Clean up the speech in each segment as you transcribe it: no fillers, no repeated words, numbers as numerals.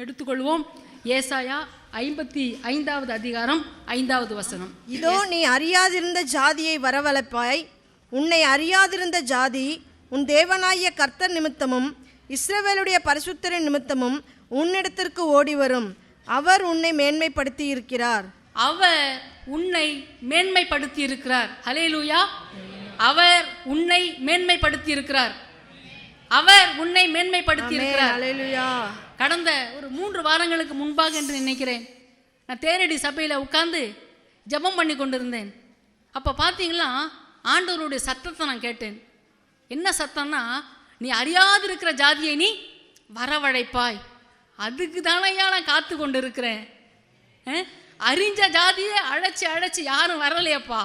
எடுத்துக்கொள்வோம். ஏசாயா 55வது அதிகாரம் 5வது வசனம். இதோ நீ அறியாதிருந்த ஜாதியை வரவழைப்பாய், உன்னை அறியாதிருந்த ஜாதி உன் தேவனாகிய கர்த்தர் நிமித்தமும் இஸ்ரவேலுடைய பரிசுத்தரின் நிமித்தமும் உன்னிடத்திற்கு ஓடி வரும். அவர் உன்னை மேன்மைப்படுத்தி இருக்கிறார். அவர் உன்னை மேன்மைப்படுத்தி இருக்கிறார். ஹல்லேலூயா. அவர் உன்னை மேன்மைப்படுத்தி இருக்கிறார். அவர் உன்னை மேன்மைப்படுத்தி இருக்கிறார். ஹல்லேலூயா. கடந்த ஒரு 3 வாரங்களுக்கு முன்பாக என்று நினைக்கிறேன், நான் தேரடி சபையில் உட்கார்ந்து ஜெபம் பண்ணி கொண்டிருந்தேன். அப்போ பார்த்தீங்களா, ஆண்டவருடைய சத்தத்தை நான் கேட்டேன். என்ன சத்தம்னா, நீ அறியாதிருக்கிற ஜாதியை நீ வரவழைப்பாய். அதுக்கு தானையா நான் காத்து கொண்டு இருக்கிறேன். அறிஞ்ச ஜாதியை அழைச்சி யாரும் வரலையப்பா.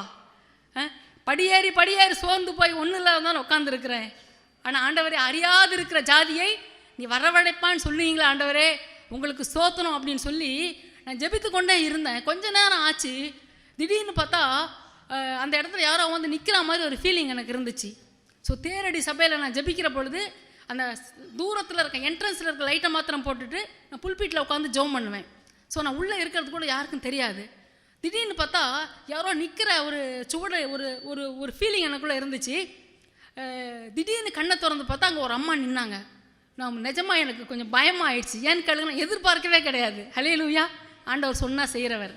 படியேறி சோர்ந்து போய் ஒன்றும் இல்லாதான் உட்காந்துருக்கிறேன். ஆனால் ஆண்டவரே, அறியாது இருக்கிற ஜாதியை நீ வரவழைப்பான்னு சொல்லுவீங்களா ஆண்டவரே, உங்களுக்கு சோத்தணும் அப்படின்னு சொல்லி நான் ஜெபித்து கொண்டே இருந்தேன். கொஞ்ச நேரம் ஆச்சு, திடீர்னு பார்த்தா அந்த இடத்துல யாரோ வந்து நிற்கிற மாதிரி ஒரு ஃபீலிங் எனக்கு இருந்துச்சு. ஸோ தேரடி சபையில் நான் ஜெபிக்கிற பொழுது அந்த தூரத்தில் இருக்க என்ட்ரன்ஸில் இருக்க லைட்டை மாத்திரம் போட்டுட்டு நான் புல்பீட்டில் உட்காந்து ஜெபம் பண்ணுவேன். ஸோ நான் உள்ளே இருக்கிறது கூட யாருக்கும் தெரியாது. திடீர்னு பார்த்தா யாரோ நிற்கிற ஒரு சுவடு ஒரு ஒரு ஒரு ஃபீலிங் எனக்குள்ளே இருந்துச்சு. திடீர்னு கண்ணை திறந்து பார்த்தா அங்கே ஒரு அம்மா நின்னாங்க. நான் நிஜமாக எனக்கு கொஞ்சம் பயமாக ஆயிடுச்சு. ஏன்னு கேளுங்க, நான் எதிர்பார்க்கவே கிடையாது. ஹல்லேலூயா. ஆண்டவர் சொன்னால் செய்கிறவர்.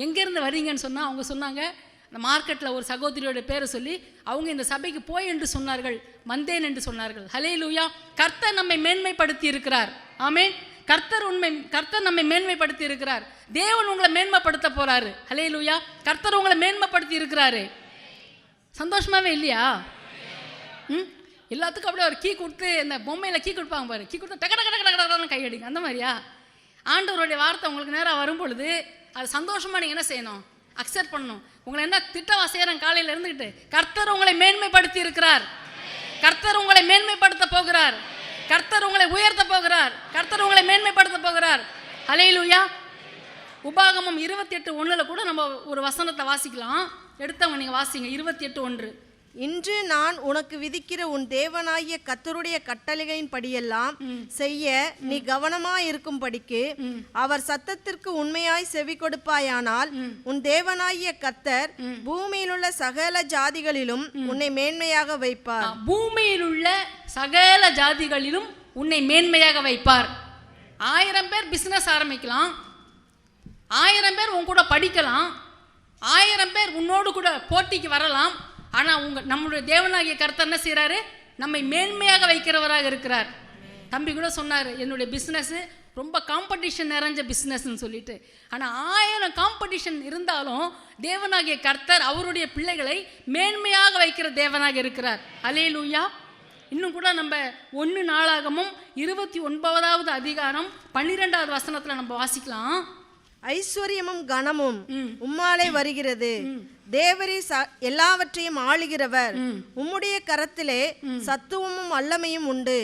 எங்கேருந்து வரீங்கன்னு சொன்னால் அவங்க சொன்னாங்க, அந்த மார்க்கெட்டில் ஒரு சகோதரியோட பேரை சொல்லி அவங்க இந்த சபைக்கு போய் என்று சொன்னார்கள், வந்தேன் என்று சொன்னார்கள். ஹல்லேலூயா. கர்த்தர் நம்மை மேன்மைப்படுத்தி இருக்கிறார். ஆமென். கர்த்தர் நம்மை மேன்மைப்படுத்தி இருக்கிறார். தேவன் உங்களை மேன்மைப்படுத்த போறாரு. ஹல்லேலூயா. கர்த்தர் உங்களை மேன்மைப்படுத்தி இருக்கிறாரு. சந்தோஷமாவே இல்லையா? எல்லாத்துக்கும் அப்படியே ஒரு கீ கொடுத்து, இந்த பொம்மையில் கீ கொடுப்பாங்க பாரு, கீ கொடுத்து டக்க டக்க டக்க டக்கன்னு கை அடிங்க, அந்த மாதிரியா? ஆண்டவருடைய வார்த்தை உங்களுக்கு நேரம் வரும் பொழுது அது சந்தோஷமாக நீங்கள் என்ன செய்யணும்? அக்செப்ட் பண்ணணும். உங்களை என்ன திட்டவா செய்கிறேன் காலையில் இருந்துக்கிட்டு, கர்த்தர் உங்களை மேன்மைப்படுத்தி இருக்கிறார். கர்த்தர் உங்களை மேன்மைப்படுத்த போகிறார். கர்த்தர் உங்களை உயர்த்த போகிறார். கர்த்தர் உங்களை மேன்மைப்படுத்த போகிறார். ஹல்லேலூயா. உபாகமம் 28:1 கூட நம்ம ஒரு வசனத்தை வாசிக்கலாம். எடுத்தவங்க நீங்கள் வாசிங்க. 28:1. இன்று நான் உனக்கு விதிக்கிற உன் தேவனாகிய கர்த்தருடைய கட்டளைகளின் படியெல்லாம் செய்ய நீ கவனமாய் இருக்கும்படிக்கு அவர் சத்தத்திற்கு உண்மையாய் செவி கொடுப்பாயானால் உன் தேவனாகிய கர்த்தர் பூமியில் உள்ள சகல ஜாதிகளிலும் உன்னை மேன்மையாக வைப்பார். பூமியில் உள்ள சகல ஜாதிகளிலும் உன்னை மேன்மையாக வைப்பார். 1000 பேர் பிசினஸ் ஆரம்பிக்கலாம், 1000 பேர் உன் கூட படிக்கலாம், 1000 பேர் உன்னோடு கூட போட்டிக்கு வரலாம். ஆனால் நம்முடைய தேவனாகிய கர்த்தர் என்ன செய்கிறாரு? நம்மை மேன்மையாக வைக்கிறவராக இருக்கிறார். தம்பி கூட சொன்னார், என்னுடைய பிஸ்னஸ்ஸு ரொம்ப காம்படிஷன் நிறைஞ்ச பிஸ்னஸ்ன்னு சொல்லிட்டு. ஆனால் 1000 காம்படிஷன் இருந்தாலும் தேவனாகிய கர்த்தர் அவருடைய பிள்ளைகளை மேன்மையாக வைக்கிற தேவனாக இருக்கிறார். ஹல்லேலூயா. இன்னும் கூட நம்ம 1 நாளாகமும் 29வது அதிகாரம் 12வது வசனத்தில் நம்ம வாசிக்கலாம். ஐஸ்வர்யமும் கனமும் உம்மாலே வருகிறது, தேவரே எல்லாவற்றையும் ஆளுகிறவர், உம்முடைய கரத்திலே சத்துவமும் வல்லமையும் உண்டு,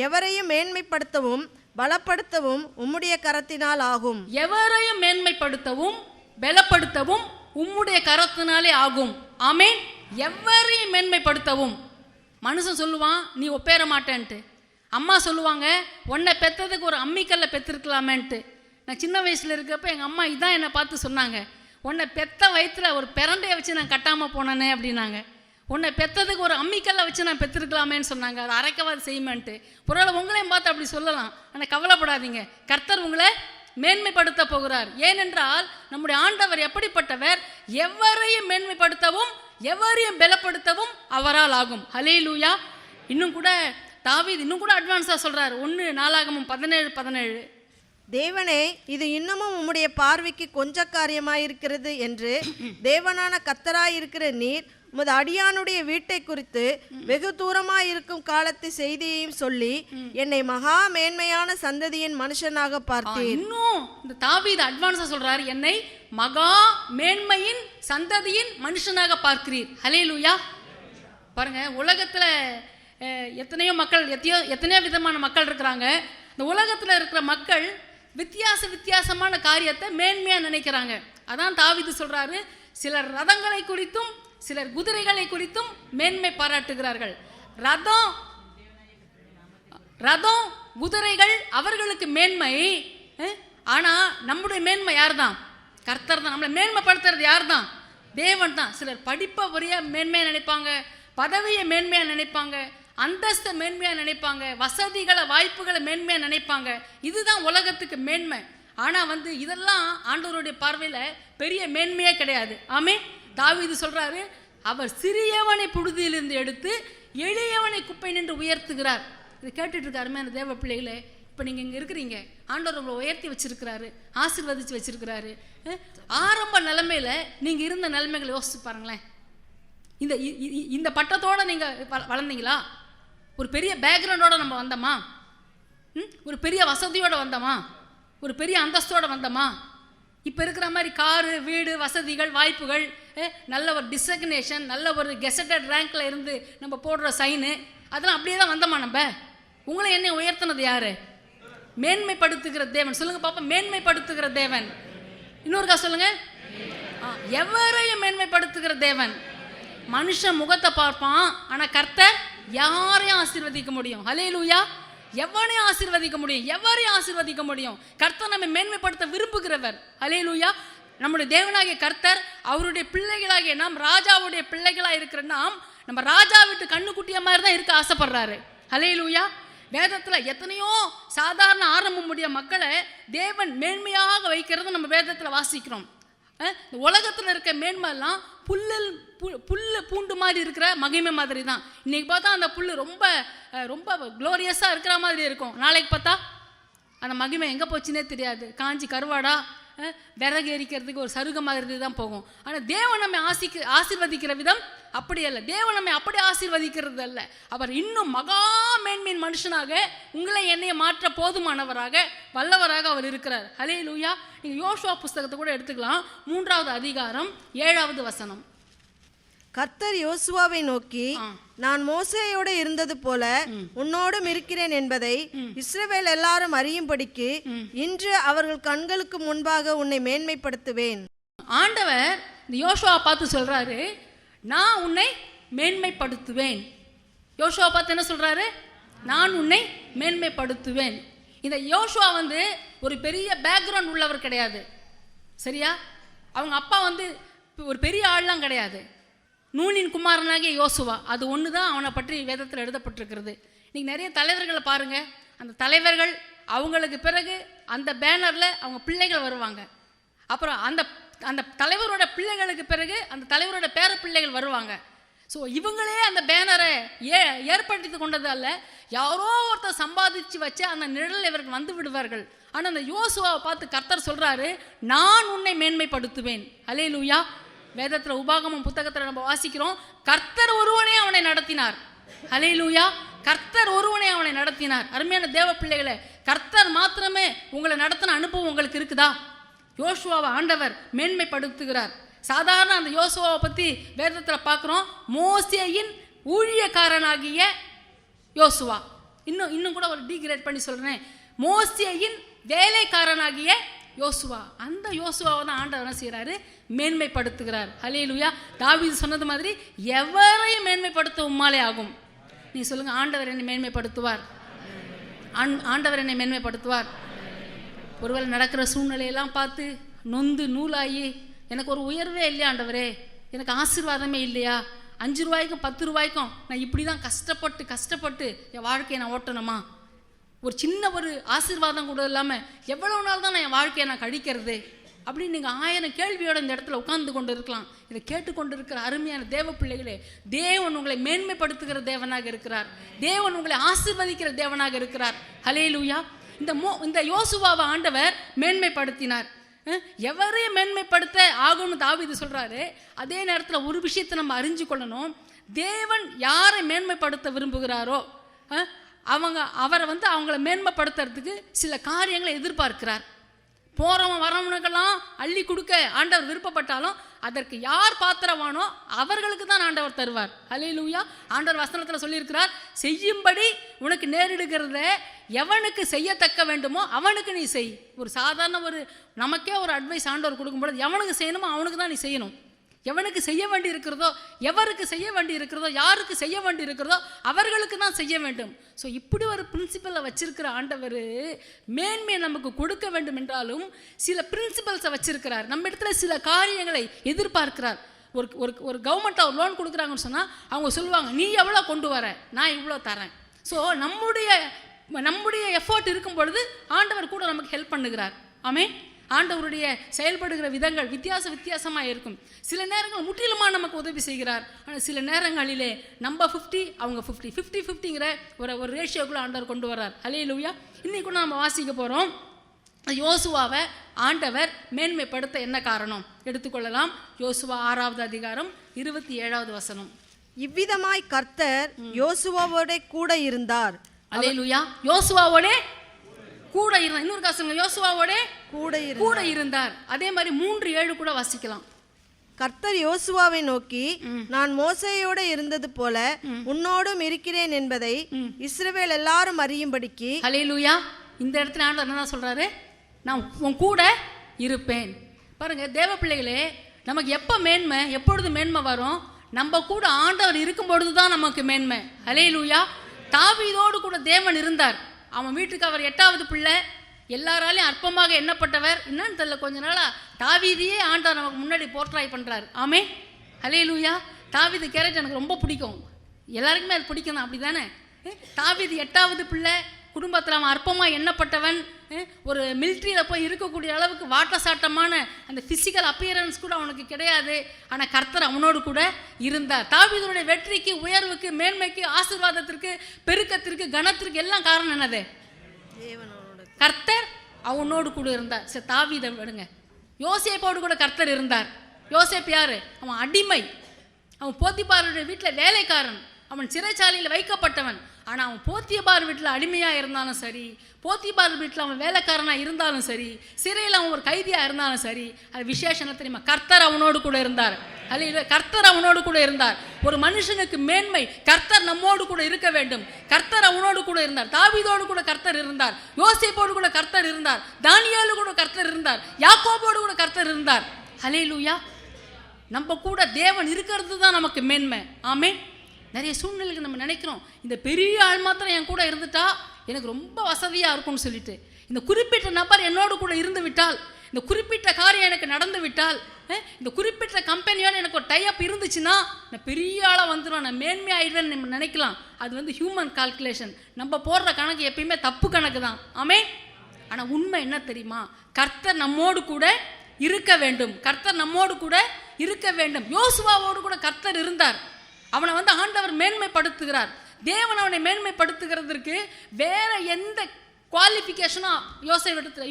எவரையும் மேன்மைப்படுத்தவும் பலப்படுத்தவும் உம்முடைய கரத்தினால் ஆகும். எவரையும் மேன்மைப்படுத்தவும் பலப்படுத்தவும் உம்முடைய கரத்தினாலே ஆகும். ஆமென். எவரையும் மேன்மைப்படுத்தவும். மனுஷன் சொல்லுவான், நீ ஒப்பேற மாட்டேன்ட்டு. அம்மா சொல்லுவாங்க, உன்னை பெற்றதுக்கு ஒரு அம்மிக்கல்ல பெற்றிருக்கலாமேன்ட்டு. நான் சின்ன வயசில் இருக்கிறப்ப எங்கள் அம்மா இதான் என்னை பார்த்து சொன்னாங்க, உன்னை பெத்த வயிற்றில் ஒரு பிரண்டையை வச்சு நான் கட்டாமல் போனேனே அப்படின்னாங்க. உன்னை பெற்றதுக்கு ஒரு அம்மிக்கல்லை வச்சு நான் பெற்றிருக்கலாமேன்னு சொன்னாங்க, அது அரைக்கவாது செய்யுமேன்ட்டு. பொருளை உங்களையும் பார்த்து அப்படி சொல்லலாம். ஆனால் கவலைப்படாதீங்க, கர்த்தர் உங்களை மேன்மைப்படுத்த போகிறார். ஏனென்றால் நம்முடைய ஆண்டவர் எப்படிப்பட்டவர்? எவரையும் மேன்மைப்படுத்தவும் எவரையும் பலப்படுத்தவும் அவரால் ஆகும். ஹல்லேலூயா. இன்னும் கூட தாவீது இன்னும் கூட அட்வான்ஸாக சொல்கிறார். 1 நாளாகமம் 17:17. தேவனே, இது இன்னமும் உம்முடைய பார்வைக்கு கொஞ்ச காரியமாயிருக்கிறது என்று தேவனான கர்த்தராயிருக்கிற நீர் உமது அடியானுடைய வீட்டை குறித்து வெகு தூரமாயிருக்கும் காலத்து செய்தியையும் சொல்லி என்னை மகா மேன்மையான சந்ததியின் மனுஷனாக பார்த்தேன். இன்னும் இந்த தாவீது அட்வான்ஸா சொல்றாரு, என்னை மகா மேன்மையின் சந்ததியின் மனுஷனாக பார்க்கிறீர். ஹல்லேலூயா. பாருங்க, உலகத்துல எத்தனையோ மக்கள், எத்தனையோ விதமான மக்கள் இருக்கிறாங்க. இந்த உலகத்துல இருக்கிற மக்கள் வித்தியாசமான காரியத்தை மேன்மையா நினைக்கிறாங்க. அதான் தாவீது சொல்றாரு, சிலர் ரதங்களை குறித்தும் சிலர் குதிரைகளை குறித்தும் மேன்மை பாராட்டுகிறார்கள். ரதம் குதிரைகள் அவர்களுக்கு மேன்மை. ஆனா நம்முடைய மேன்மை யார் தான்? கர்த்தர் தான். நம்மளை மேன்மைப்படுத்துறது யார் தான்? தேவன் தான். சிலர் படிப்பை வரைய மேன்மையா நினைப்பாங்க, பதவியை மேன்மையா நினைப்பாங்க, அந்தஸ்தை மேன்மையா நினைப்பாங்க, வசதிகளை வாய்ப்புகளை மேன்மையா நினைப்பாங்க. இதுதான் உலகத்துக்கு மேன்மை. ஆனா இதெல்லாம் ஆண்டவருடைய பார்வையில பெரிய மேன்மையே கிடையாது. ஆமே. தாவீது சொல்றாரு, அவர் சிறியவனை புழுதியிலிருந்து எடுத்து எளியவனை குப்பை நின்று உயர்த்துகிறார். இதை கேட்டுட்டு இருக்காருமே அந்த தேவ பிள்ளைகளே. இப்போ நீங்கள் இங்கே இருக்கிறீங்க, ஆண்டவர் உங்களை உயர்த்தி வச்சிருக்கிறாரு, ஆசீர்வதிச்சு வச்சிருக்கிறாரு. ஆரம்ப நிலைமையில நீங்கள் இருந்த நிலைமைகளை யோசிச்சு பாருங்களேன். இந்த பட்டத்தோட நீங்கள் வளர்ந்தீங்களா? ஒரு பெரிய பேக்ரவுண்டோட நம்ம வந்தோமா? ஒரு பெரிய வசதியோட வந்தோமா? ஒரு பெரிய அந்தஸ்தோட வந்தோமா? இப்போ இருக்கிற மாதிரி காரு, வீடு, வசதிகள், வாய்ப்புகள், நல்ல ஒரு டிசக்னேஷன், நல்ல ஒரு கெசட்டட் ரேங்க்ல இருந்து நம்ம போடுற சைனு, அதெல்லாம் அப்படியே தான் வந்தோமா? நம்ம உங்களை என்ன உயர்த்தினது யாரு? மேன்மைப்படுத்துகிற தேவன். சொல்லுங்க பாப்பா, மேன்மைப்படுத்துகிற தேவன். இன்னொருக்கா சொல்லுங்க. எவரையும் மேன்மைப்படுத்துகிற தேவன். மனுஷன் முகத்தை பார்ப்பான், ஆனா கர்த்தர் யாரையும் ஆசீர்வதிக்க முடியும். ஹல்லேலூயா. எவனையும் ஆசீர்வதிக்க முடியும், எவரையும் ஆசீர்வதிக்க முடியும். கர்த்தர் நம்மை மேன்மைப்படுத்த விரும்புகிறவர். ஹல்லேலூயா. நம்முடைய தேவனாகிய கர்த்தர், அவருடைய பிள்ளைகளாகிய நாம், ராஜாவுடைய பிள்ளைகளா இருக்கிற நாம், நம்ம ராஜா விட்டு கண்ணுக்குட்டிய மாதிரி தான் இருக்க ஆசைப்படுறாரு. ஹல்லேலூயா. வேதத்துல எத்தனையோ சாதாரண ஆரம்பமுடைய மக்களை தேவன் மேன்மையாக வைக்கிறது நம்ம வேதத்துல வாசிக்கிறோம். இந்த உலகத்துல இருக்க மேன்மை எல்லாம் புல்லு பூண்டு மாதிரி இருக்கிற மகிமை மாதிரி தான். இன்னைக்கு பார்த்தா அந்த புல்லு ரொம்ப ரொம்ப குளோரியஸா இருக்கிற மாதிரி இருக்கும். நாளைக்கு பார்த்தா அந்த மகிமை எங்க போச்சுன்னே தெரியாது. காஞ்சி கருவாடா விறகு எரிக்கிறதுக்கு ஒரு சருக மாதிரி தான் போகும். ஆனால் தேவன் நம்மை ஆசீர்வதிக்கிற விதம் அப்படி அல்ல. தேவன் நம்மை அப்படி ஆசீர்வதிக்கிறது அல்ல. அவர் இன்னும் மகா மேன்மையின் மனுஷனாக உங்களை என்னைய மாற்ற போதுமானவராக, வல்லவராக அவர் இருக்கிறார். ஹல்லேலூயா. நீங்க யோசுவா புஸ்தகத்தை கூட எடுத்துக்கலாம். 3வது அதிகாரம் 7வது வசனம். கர்த்தர் யோசுவாவை நோக்கி, நான் மோசேயோடு இருந்தது போல உன்னோடும் இருக்கிறேன் என்பதை இஸ்ரவேல் எல்லாரும் அறியும்படிக்கு இன்று அவர்கள் கண்களுக்கு முன்பாக உன்னை மேன்மைப்படுத்துவேன். ஆண்டவர் இந்த யோசுவா பார்த்து சொல்றாரு, நான் உன்னை மேன்மைப்படுத்துவேன். யோசுவா பார்த்து என்ன சொல்றாரு? நான் உன்னை மேன்மைப்படுத்துவேன். இந்த யோசுவா ஒரு பெரிய பேக்ரவுண்ட் உள்ளவர் கிடையாது. சரியா? அவங்க அப்பா ஒரு பெரிய ஆள்லாம் கிடையாது. நூனின் குமாரனாகிய யோசுவா, அது ஒன்று தான் அவனை பற்றி வேதத்தில் எழுதப்பட்டிருக்கிறது. இன்னைக்கு நிறைய தலைவர்களை பாருங்க. அந்த தலைவர்கள் அவங்களுக்கு பிறகு அந்த பேனரில் அவங்க பிள்ளைகள் வருவாங்க. அப்புறம் அந்த அந்த தலைவரோட பிள்ளைகளுக்கு பிறகு அந்த தலைவரோட பேர பிள்ளைகள் வருவாங்க. ஸோ இவங்களே அந்த பேனரை ஏற்படுத்தி கொண்டதால யாரோ ஒருத்தர் சம்பாதிச்சு வச்சு அந்த நிழல் இவர்கள் வந்து விடுவார்கள். ஆனால் அந்த யோசுவாவை பார்த்து கர்த்தர் சொல்றாரு, நான் உன்னை மேன்மைப்படுத்துவேன். ஹல்லேலூயா. வேதத்தில் உபாகமம் புத்தகத்தில் நம்ம வாசிக்கிறோம், கர்த்தர் ஒருவனே அவனை நடத்தினார். ஹல்லேலூயா. கர்த்தர் ஒருவனே அவனை நடத்தினார். அருமையான தேவ பிள்ளைகளை, கர்த்தர் மாத்திரமே உங்களை நடத்தின அனுபவம் உங்களுக்கு இருக்குதா? யோசுவாவை ஆண்டவர் மேன்மைப்படுத்துகிறார். சாதாரண அந்த யோசுவாவை பற்றி வேதத்தில் பார்க்குறோம், மோசேயின் ஊழியக்காரனாகிய யோசுவா. இன்னும் கூட ஒரு டிகிரேட் பண்ணி சொல்கிறேன், மோசேயின் வேலைக்காரனாகிய யோசுவா. அந்த யோசுவாவை தான் ஆண்டவர் என்ன செய்கிறாரு? மேன்மைப்படுத்துகிறார். ஹல்லேலூயா. தாவீது சொன்னது மாதிரி எவரையும் மேன்மைப்படுத்த உம்மாலே ஆகும். நீ சொல்லுங்க, ஆண்டவர் என்னை மேன்மைப்படுத்துவார். ஆண்டவர் என்னை மேன்மைப்படுத்துவார். ஒருவேளை நடக்கிற சூழ்நிலையெல்லாம் பார்த்து நொந்து நூலாகி, எனக்கு ஒரு உயர்வே இல்லையா ஆண்டவரே, எனக்கு ஆசீர்வாதமே இல்லையா, 5 ரூபாய்க்கும் 10 ரூபாய்க்கும் நான் இப்படி தான் கஷ்டப்பட்டு என் வாழ்க்கையை நான் ஓட்டணுமா, ஒரு சின்ன ஒரு ஆசீர்வாதம் கூட இல்லாமல் எவ்வளவு நாள் தான் நான் என் வாழ்க்கையை நான் கழிக்கிறது அப்படின்னு நீங்கள் 1000 கேள்வியோட இந்த இடத்துல உட்கார்ந்து கொண்டு இருக்கலாம். இதை கேட்டுக்கொண்டு இருக்கிற அருமையான தேவ பிள்ளைகளே, தேவன் உங்களை மேன்மைப்படுத்துகிற தேவனாக இருக்கிறார். தேவன் உங்களை ஆசீர்வதிக்கிற தேவனாக இருக்கிறார். ஹல்லேலூயா. இந்த யோசுவாவை ஆண்டவர் மேன்மைப்படுத்தினார். எவரையும் மேன்மைப்படுத்த ஆகும்னு தாவீது சொல்றாரு. அதே நேரத்தில் ஒரு விஷயத்தை நம்ம அறிஞ்சு கொள்ளணும். தேவன் யாரை மேன்மைப்படுத்த விரும்புகிறாரோ அவரை அவங்கள மேன்மைப்படுத்துறதுக்கு சில காரியங்களை எதிர்பார்க்கிறார். போறவன் வரவனுக்கெல்லாம் அள்ளி கொடுக்க ஆண்டவர் விருப்பப்பட்டாலும் அதற்கு யார் பாத்திரவானோ அவர்களுக்கு தான் ஆண்டவர் தருவார். அல்லேலூயா. ஆண்டவர் வசனத்தில் சொல்லியிருக்கிறார், செய்யும்படி உனக்கு நேரிடுகிறத எவனுக்கு செய்யத்தக்க வேண்டுமோ அவனுக்கு நீ செய். ஒரு சாதாரண நமக்கே ஒரு அட்வைஸ் ஆண்டவர் கொடுக்கும்போது எவனுக்கு செய்யணுமோ அவனுக்கு தான் நீ செய்யணும். எவனுக்கு செய்ய வேண்டி இருக்கிறதோ, எவருக்கு செய்ய வேண்டி இருக்கிறதோ, யாருக்கு செய்ய வேண்டி இருக்கிறதோ அவர்களுக்கு தான் செய்ய வேண்டும். ஸோ இப்படி ஒரு பிரின்சிபலை வச்சிருக்கிற ஆண்டவர் மேன்மையை நமக்கு கொடுக்க வேண்டும் என்றாலும் சில பிரின்சிபல்ஸை வச்சிருக்கிறார். நம்ம இடத்துல சில காரியங்களை எதிர்பார்க்கிறார். ஒரு கவர்மெண்ட் ஒரு லோன் கொடுக்குறாங்கன்னு சொன்னால் அவங்க சொல்லுவாங்க, நீ எவ்வளோ கொண்டு வர, நான் இவ்வளோ தரேன். ஸோ நம்முடைய எஃபோர்ட் இருக்கும் பொழுது ஆண்டவர் கூட நமக்கு ஹெல்ப் பண்ணுகிறார். ஆமென். ஆண்டவருடைய செயல்படுகிற விதங்கள் வித்தியாசமாக இருக்கும். சில நேரங்கள் முற்றிலுமாக நமக்கு உதவி செய்கிறார். ஆனால் சில நேரங்களிலே நம்ம 50 அவங்க 50-50ங்கிற ஒரு ரேஷியோக்குள்ள ஆண்டவர் கொண்டு வர்றார். அல்லேலூயா. இன்னைக்கு கூட நம்ம வாசிக்க போகிறோம். யோசுவாவை ஆண்டவர் மேன்மைப்படுத்த என்ன காரணம் எடுத்துக்கொள்ளலாம். யோசுவா 6வது அதிகாரம் 27வது வசனம். இவ்விதமாய் கர்த்தர் யோசுவாவோட கூட இருந்தார். அல்லேலூயா. யோசுவாவோட கூட இருந்தார். இன்னொரு காசுங்க, யோசுவாவோட கூட இருந்தார். அதே மாதிரி 3:7 கூட வாசிக்கலாம். கர்த்தர் யோசுவாவை நோக்கி, நான் மோசேயோட இருந்தது போல உன்னோடும் இருக்கிறேன் என்பதை இஸ்ரவேல் எல்லாரும் அறியும்படிக்கு. அல்லேலூயா. இந்த இடத்துல ஆண்டவர் என்ன சொல்றாரு? நான் உன் கூட இருப்பேன். பாருங்க தேவ பிள்ளைகளே, நமக்கு எப்பொழுது மேன்மை வரும்? நம்ம கூட ஆண்டவர் இருக்கும் பொழுது தான் நமக்கு மேன்மை. அல்லேலூயா. தாவீதோடு கூட தேவன் இருந்தார். அவன் வீட்டுக்கு அவர் 8வது பிள்ளை, எல்லாராலையும் அற்பமாக எண்ணப்பட்டவர். என்னன்னு தெரியல, கொஞ்ச நாளா தாவீதையே ஆண்டவர் நமக்கு முன்னாடி போர்ட்ராய் பண்றாரு. ஆமே. அல்லேலூயா. தாவீது கேரக்டர் எனக்கு ரொம்ப பிடிக்கும். எல்லாருக்குமே அது பிடிக்கும் தான், அப்படி தானே? தாவீது 8வது பிள்ளை, குடும்பத்தில் அவன் அற்பமாக எண்ணப்பட்டவன். ஒரு மிலிட்ரியில் போய் இருக்கக்கூடிய அளவுக்கு வாட்டசாட்டமான அந்த ஃபிசிக்கல் அப்பியரன்ஸ் கூட அவனுக்கு கிடையாது. ஆனால் கர்த்தர் அவனோடு கூட இருந்தார். தாவீதுடைய வெற்றிக்கு, உயர்வுக்கு, மேன்மைக்கு, ஆசீர்வாதத்திற்கு, பெருக்கத்திற்கு, கனத்திற்கு எல்லாம் காரணம் என்னது? கர்த்தர் அவனோடு கூட இருந்தார். சரி, தாவீதை விடுங்க. யோசேப்போடு கூட கர்த்தர் இருந்தார். யோசேப் யாரு? அவன் அடிமை. அவன் போத்திபாருடைய வீட்டில் வேலைக்காரன். அவன் சிறைச்சாலையில் வைக்கப்பட்டவன். ஆனால் அவன் போத்திபார் வீட்டில் அடிமையாக இருந்தாலும் சரி, போத்திபார் வீட்டில் அவன் வேலைக்காரனாக இருந்தாலும் சரி, சிறையில் அவன் ஒரு கைதியாக இருந்தாலும் சரி, அது விசேஷம் தெரியுமா? கர்த்தர் அவனோடு கூட இருந்தார். அல்ல, கர்த்தர் அவனோடு கூட இருந்தார். ஒரு மனுஷனுக்கு மேன்மை, கர்த்தர் நம்மோடு கூட இருக்க வேண்டும். கர்த்தர் அவனோடு கூட இருந்தார். தாவீதோடு கூட கர்த்தர் இருந்தார். யோசேப்போடு கூட கர்த்தர் இருந்தார். தானியேலு கூட கர்த்தர் இருந்தார். யாக்கோபோடு கூட கர்த்தர் இருந்தார். அல்லேலூயா. நம்ம கூட தேவன் இருக்கிறது தான் நமக்கு மேன்மை. ஆமென். நிறைய சூழ்நிலைக்கு நம்ம நினைக்கிறோம், இந்த பெரிய ஆள் மாத்திரம் என் கூட இருந்துட்டா எனக்கு ரொம்ப வசதியாக இருக்கும்னு சொல்லிட்டு. இந்த குறிப்பிட்ட நபர் என்னோடு கூட இருந்து விட்டால், இந்த குறிப்பிட்ட காரியம் எனக்கு நடந்து விட்டால், இந்த குறிப்பிட்ட கம்பெனியோட எனக்கு ஒரு டைப் இருந்துச்சுன்னா நான் பெரிய ஆளாக வந்துடும், நான் மேன்மையாயிடுவேன்னு நம்ம நினைக்கலாம். அது ஹியூமன் கால்குலேஷன். நம்ம போடுற கணக்கு எப்பயுமே தப்பு கணக்கு தான். ஆமே. ஆனால் உண்மை என்ன தெரியுமா? கர்த்தர் நம்மோடு கூட இருக்க வேண்டும். கர்த்தர் நம்மோடு கூட இருக்க வேண்டும். யோசுவாவோடு கூட கர்த்தர் இருந்தார். அவனை ஆண்டவர் மேன்மைப்படுத்துகிறார். தேவன் அவனை மேன்மைப்படுத்துகிறதற்கு வேற எந்த குவாலிஃபிகேஷனும்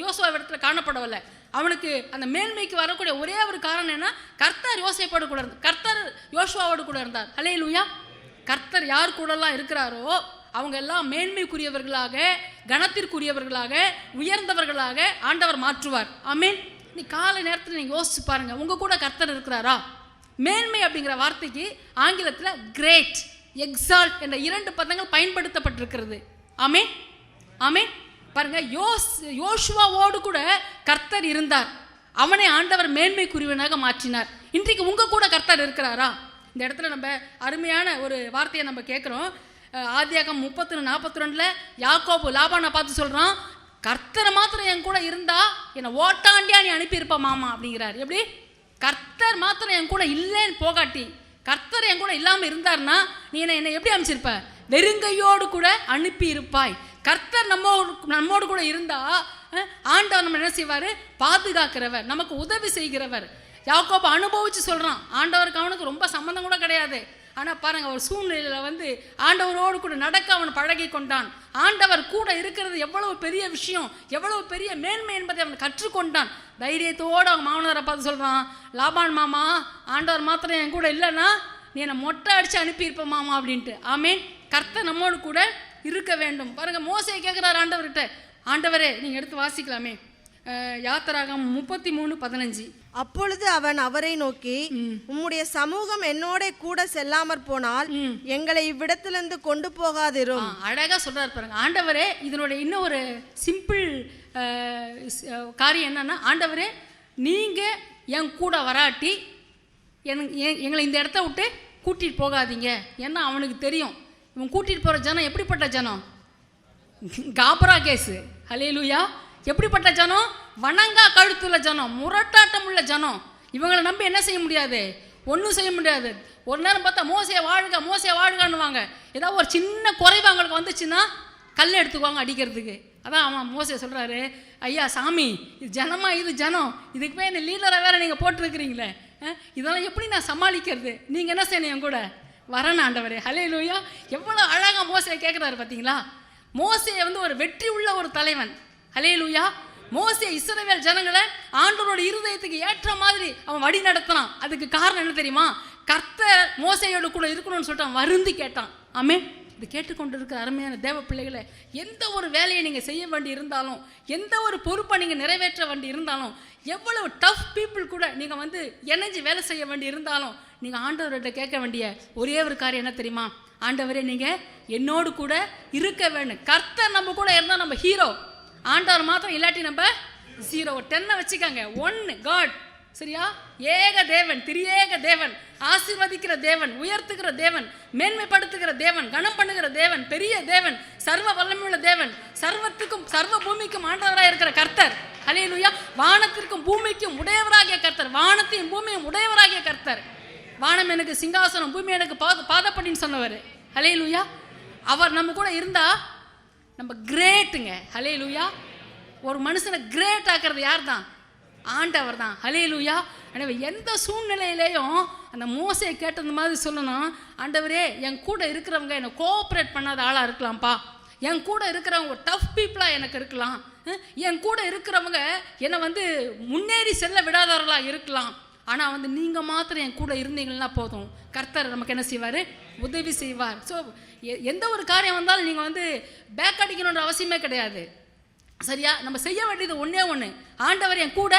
யோசுவா இடத்துல காணப்படவில்லை. அவனுக்கு அந்த மேன்மைக்கு வரக்கூடிய ஒரே ஒரு காரணம் என்ன? கர்த்தர் யோசேப்போடு கூட இருந்தார். கர்த்தர் யோசுவாவோடு கூட இருந்தார். அல்லேலூயா. கர்த்தர் யார் கூடலாம் இருக்கிறாரோ அவங்க எல்லாம் மேன்மைக்குரியவர்களாக, கனத்திற்குரியவர்களாக, உயர்ந்தவர்களாக ஆண்டவர் மாற்றுவார். ஆமென். நீ காலை நேரத்தில் நீங்கள் யோசிச்சு பாருங்க, உங்க கூட கர்த்தர் இருக்கிறாரா? மேன்மை அப்படிங்கிற வார்த்தைக்கு ஆங்கிலத்தில் கிரேட், எக்ஸால்ட் என்ற 2 பதங்கள் பயன்படுத்தப்பட்டிருக்கிறது. ஆமே. ஆமே. பாருங்க, யோசுவாவோடு கூட கர்த்தர் இருந்தார். அவனை ஆண்டவர் மேன்மைக்குரியவனாக மாற்றினார். இன்றைக்கு உங்க கூட கர்த்தர் இருக்கிறாரா? இந்த இடத்துல நம்ம அருமையான ஒரு வார்த்தையை நம்ம கேட்குறோம். ஆதியாகமம் 30:42 யாக்கோபு லாபானை பார்த்து சொல்றான், கர்த்தரை மாத்திரம் என் கூட இருந்தா என்னை ஓட்டாண்டியா நீ அனுப்பியிருப்பா மாமா அப்படிங்கிறார். எப்படி? கர்த்தர் மாத்திரம் என் கூட இல்லைன்னு போகாட்டி, கர்த்தர் என் கூட இல்லாமல் இருந்தார்னா நீ என்னை எப்படி அனுப்பிச்சிருப்ப? வெறுங்கையோடு கூட அனுப்பி இருப்பாய். கர்த்தர் நம்மோடு கூட இருந்தா ஆண்டவர் நம்ம என்ன செய்வார்? பாதுகாக்கிறவர், நமக்கு உதவி செய்கிறவர். யாக்கோபு அனுபவிச்சு சொல்றான், ஆண்டவருக்கு அவனுக்கு ரொம்ப சம்பந்தம் கூட கிடையாது. ஆனால் பாருங்கள், ஒரு சூழ்நிலையில் வந்து ஆண்டவரோடு கூட நடக்க அவன் பழகி கொண்டான். ஆண்டவர் கூட இருக்கிறது எவ்வளவு பெரிய விஷயம், எவ்வளவு பெரிய மேன்மை என்பதை அவன் கற்றுக்கொண்டான். தைரியத்தோடு அவன் மாமனாரை பார்த்து சொல்கிறான், லாபான் மாமா, ஆண்டவர் மாத்திரம் என் கூட இல்லைன்னா நீ என்னை மொட்டை அடித்து அனுப்பியிருப்ப மாமா அப்படின்ட்டு. ஆமேன். கர்த்தர் நம்மோடு கூட இருக்க வேண்டும். பாருங்கள், மோசே கேட்குறாரு ஆண்டவர்கிட்ட, ஆண்டவரே நீங்கள் எடுத்து வாசிக்கலாமே, யாத்திராகமம் 33:15. அப்பொழுது அவன் அவரை நோக்கி, உம்முடைய சமூகம் என்னோட கூட செல்லாமற் போனால் எங்களை இவ்விடத்திலிருந்து கொண்டு போகாதிரும். அழகா சொல்றாரு பாருங்க. ஆண்டவரே, இதனுடைய இன்னும் ஒரு சிம்பிள் காரியம் என்னன்னா, ஆண்டவரே நீங்க என் கூட வராட்டி எங்களை இந்த இடத்த விட்டு கூட்டிட்டு போகாதீங்க. ஏன்னா அவனுக்கு தெரியும் இவன் கூட்டிட்டு போற ஜனம் எப்படிப்பட்ட ஜனம், காபரா கேஸ். ஹல்லேலூயா. எப்படிப்பட்ட ஜனம், வணங்கா கழுத்துள்ள ஜனம், முரட்டாட்டம் உள்ள ஜனம். இவங்களை நம்பி என்ன செய்ய முடியாது, ஒன்றும் செய்ய முடியாது. ஒரு நேரம் பார்த்தா மோசே வாழ்க மோசே வாழ்கான்னுவாங்க. ஏதாவது ஒரு சின்ன குறைவு அவங்களுக்கு வந்துச்சுன்னா கல் எடுத்துக்குவாங்க அடிக்கிறதுக்கு. அதான் அவன் மோசே சொல்கிறாரு, ஐயா சாமி, இது ஜனமா, இது ஜனம், இதுக்கு போய் என்ன லீடராக வேறு நீங்கள் போட்டிருக்கிறீங்களே, இதெல்லாம் எப்படி நான் சமாளிக்கிறது, நீங்கள் என்ன செய்யணும் என் கூட வரணும் ஆண்டவரே. ஹல்லேலூயா. எவ்வளோ அழகாக மோசே கேட்குறாரு பார்த்தீங்களா. மோசே வந்து ஒரு வெற்றி உள்ள ஒரு தலைவன். ஹல்லேலூயா. மோசே இஸ்ரவேல் ஜனங்களை ஆண்டவரோட இருதயத்துக்கு ஏற்ற மாதிரி அவன் வழி நடத்தினான். அதுக்கு காரணம் என்ன தெரியுமா, கர்த்தர் மோசையோடு கூட இருக்கணும்னு சொல்லிட்டு அவன் வருந்தி கேட்டான். ஆமென். இது கேட்டுக்கொண்டு இருக்கிற அருமையான தேவ பிள்ளைகளை, எந்த ஒரு வேலையை நீங்கள் செய்ய வேண்டி இருந்தாலும், எந்த ஒரு பொறுப்பை நீங்கள் நிறைவேற்ற வேண்டி இருந்தாலும், எவ்வளவு டஃப் பீப்புள் கூட நீங்கள் வந்து இணைஞ்சு வேலை செய்ய வேண்டி இருந்தாலும், நீங்கள் ஆண்டவர்கிட்ட கேட்க வேண்டிய ஒரே ஒரு காரியம் என்ன தெரியுமா, ஆண்டவரே நீங்கள் என்னோடு கூட இருக்க வேண்டும். கர்த்தர் நம்ம கூட இருந்தால் நம்ம ஹீரோ, ஆண்டவர் மாத்திரம் இல்லாட்டி நம்ம 0. 10 வச்சுக்காங்க. 1 காட். சரியா? ஏக தேவன், திரியேக தேவன், ஆசீர்வதிக்கிற தேவன், உயர்த்துகிற தேவன், மேன்மைப்படுத்துகிற தேவன், கனம் பண்ணுகிற தேவன், பெரிய தேவன், சர்வ வல்லமையுள்ள தேவன், சர்வத்துக்கும் சர்வ பூமிக்கும் ஆண்டவராக இருக்கிற கர்த்தர். ஹல்லேலூயா. வானத்திற்கும் பூமிக்கும் உடையவராகிய கர்த்தர், வானத்தையும் பூமியும் உடையவராகிய கர்த்தர். வானம் எனக்கு சிங்காசனம், பூமி எனக்கு பாதப்படின்னு சொன்னவர். ஹல்லேலூயா. அவர் நம்ம கூட இருந்தா நம்ம கிரேட்டுங்க. ஹல்லேலூயா. ஒரு மனுஷனை கிரேட் ஆக்குறது யார் தான், ஆண்டவர் தான். ஹல்லேலூயா. எனவே எந்த சூழ்நிலையிலையும் அந்த மோசே கேட்டது மாதிரி சொல்லணும், ஆண்டவரே என் கூட இருக்கிறவங்க என்னை கோஆப்ரேட் பண்ணாத ஆளாக இருக்கலாம்ப்பா, என் கூட இருக்கிறவங்க டஃப் பீப்புளாக எனக்கு இருக்கலாம், என் கூட இருக்கிறவங்க என்னை வந்து முன்னேறி செல்ல விடாதவர்களாக இருக்கலாம், ஆனால் வந்து நீங்கள் மாத்திரம் என் கூட இருந்தீங்கன்னா போதும், கர்த்தர் நமக்கு என்ன செய்வார், உதவி செய்வார். ஸோ எந்த ஒரு காரியம் வந்தாலும் நீங்கள் வந்து பேக் அடிக்கணுன்ற அவசியமே கிடையாது. சரியா? நம்ம செய்ய வேண்டியது ஒன்றே ஒன்று, ஆண்டவர் என் கூட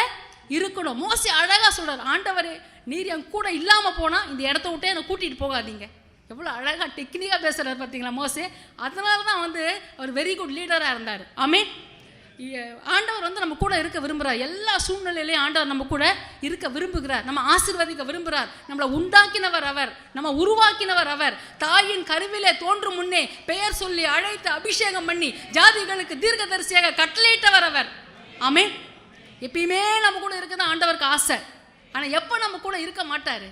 இருக்கணும். மோசே அழகாக சொல்கிறார், ஆண்டவர் நீர் என் கூட இல்லாமல் போனால் இந்த இடத்த விட்டே என்னை கூட்டிகிட்டு போகாதீங்க. எவ்வளோ அழகாக டெக்னிக்காக பேசுகிறார் பார்த்தீங்களா மோசே. அதனால தான் வந்து அவர் வெரி குட் லீடராக இருந்தார். ஆமென். ஆண்டவர் வந்து நம்ம கூட இருக்க விரும்புகிறார். எல்லா சூழ்நிலையிலையும் ஆண்டவர் நம்ம கூட இருக்க விரும்புகிறார். நம்ம ஆசீர்வதிக்க விரும்புகிறார். நம்மளை உண்டாக்கினவர் அவர், நம்ம உருவாக்கினவர் அவர். தாயின் கருவிலே தோன்றும் முன்னே பெயர் சொல்லி அழைத்து அபிஷேகம் பண்ணி ஜாதிகளுக்கு தீர்க்கதரிசியாக கட்டளையிட்டவர் அவர். ஆமென். எப்பயுமே நம்ம கூட இருக்கதான் ஆண்டவருக்கு ஆசை. ஆனால் எப்போ நம்ம கூட இருக்க மாட்டார்.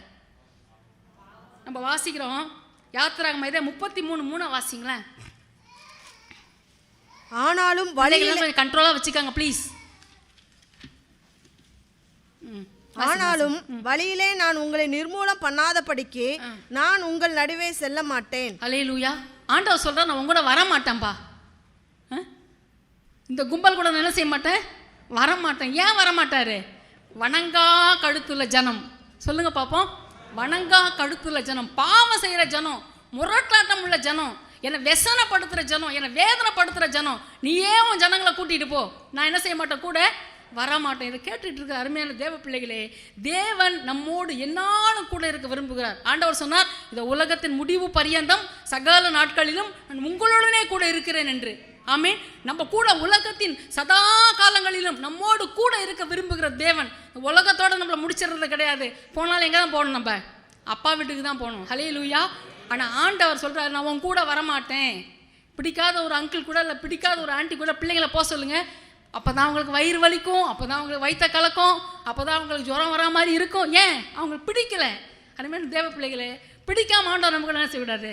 நம்ம வாசிக்கிறோம் யாத்திராகமம் 33:3 வாசிங்களேன். ஆனாலும் வழியிலே கண்ட்ரோலா வச்சுக்காங்க ப்ளீஸ். ஆனாலும் வழியிலே நான் உங்களை நிர்மூலம் பண்ணாதபடிக்கு நான் உங்கள் நடுவே செல்ல மாட்டேன். ஹல்லேலூயா. ஆண்டவர் சொல்றா, நான் உங்க கூட வர மாட்டேன்பா, இந்த கும்பல் கூட நான் என்ன செய்ய மாட்டேன், வர மாட்டேன். ஏன் வர மாட்டாரு? வணங்கா கழுத்துள்ள ஜனம். சொல்லுங்க பாப்போம். வணங்கா கழுத்துள்ள ஜனம், பாவம் செய்யற ஜனம், முரட்டாட்டம் உள்ள ஜனம், என்னை வெசனப்படுத்துகிற ஜனம், என்னை வேதனைப்படுத்துகிற ஜனம், நீயே உன் ஜனங்களை கூட்டிகிட்டு போ, நான் என்ன செய்ய மாட்டேன், கூட வரமாட்டேன். இதை கேட்டுட்டு இருக்க அருமையான தேவ பிள்ளைகளே, தேவன் நம்மோடு என்னாலும் கூட இருக்க விரும்புகிறார். ஆண்டவர் சொன்னார், இந்த உலகத்தின் முடிவு பரியந்தம் சகல நாட்களிலும் நான் உங்களுடனே கூட இருக்கிறேன் என்று. ஆமென். நம்ம கூட உலகத்தின் சதா காலங்களிலும் நம்மோடு கூட இருக்க விரும்புகிற தேவன். உலகத்தோட நம்மளை முடிச்சிடுறது கிடையாது. போனாலும் எங்கே தான் போகணும், நம்ம அப்பா வீட்டுக்கு தான் போகணும். ஹல்லேலூயா. ஆனால் ஆண்டவர் சொல்கிறார், நான் உன் கூட வரமாட்டேன். பிடிக்காத ஒரு அங்கிள் கூட இல்லை, பிடிக்காத ஒரு ஆண்டி கூட பிள்ளைங்களை போக சொல்லுங்கள். அப்போ தான் அவங்களுக்கு வயிறு வலிக்கும், அப்போ தான் அவங்களுக்கு வயிற்ற கலக்கும், அப்போ தான் அவங்களுக்கு ஜுரம் வரா மாதிரி இருக்கும். ஏன்? அவங்களுக்கு பிடிக்கல. அதுமாதிரி தேவ பிள்ளைகளே, பிடிக்காம ஆண்டவர் நமக்கு என்ன செய்யக்கூடாது,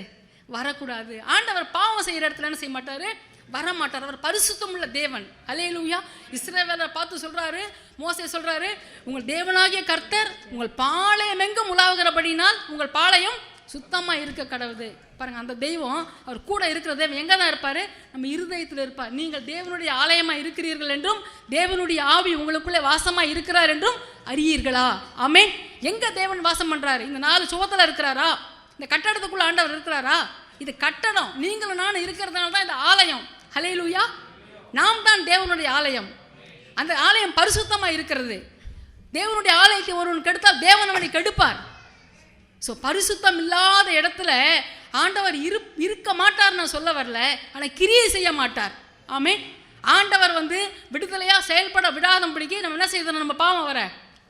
வரக்கூடாது. ஆண்டவர் பாவம் செய்கிற இடத்துல என்ன செய்ய மாட்டார், வரமாட்டார். அவர் பரிசுத்தம் உள்ள தேவன். ஹல்லேலூயா. இஸ்ரவேலை பார்த்து சொல்கிறாரு, மோசே சொல்கிறாரு, உங்கள் தேவனாகிய கர்த்தர் உங்கள் பாளையம் எங்கும் உலாவுகிறபடினால் உங்கள் பாளையம் சுத்தமாக இருக்க கடவுது. பாருங்கள், அந்த தெய்வம் அவர் கூட இருக்கிற தெய்வம் எங்கே தான் இருப்பார்? நம்ம இருதயத்தில் இருப்பார். நீங்கள் தேவனுடைய ஆலயமாக இருக்கிறீர்கள் என்றும் தேவனுடைய ஆவி உங்களுக்குள்ளே வாசமாக இருக்கிறார் என்றும் அறியீர்களா? ஆமென். எங்கே தேவன் வாசம் பண்ணுறாரு? இந்த 4 சுவத்தில் இருக்கிறாரா? இந்த கட்டடத்துக்குள்ள ஆண்டவர் இருக்கிறாரா? இது கட்டடம், நீங்களும் நானும் இருக்கிறதுனால தான் இந்த ஆலயம். ஹல்லேலூயா. நாம் தான் தேவனுடைய ஆலயம். அந்த ஆலயம் பரிசுத்தமாக இருக்கிறது. தேவனுடைய ஆலயத்தை ஒருவன் கெடுத்தால் தேவன் அவனை கெடுப்பார். ஸோ பரிசுத்தம் இல்லாத இடத்துல ஆண்டவர் இருக்க மாட்டார் நான் சொல்ல வரல, ஆனால் கிரியை செய்ய மாட்டார். ஆமென். ஆண்டவர் விடுதலையாக செயல்பட விடாதபடிக்கு நம்ம என்ன செய்யணும்? நம்ம பாவம் வர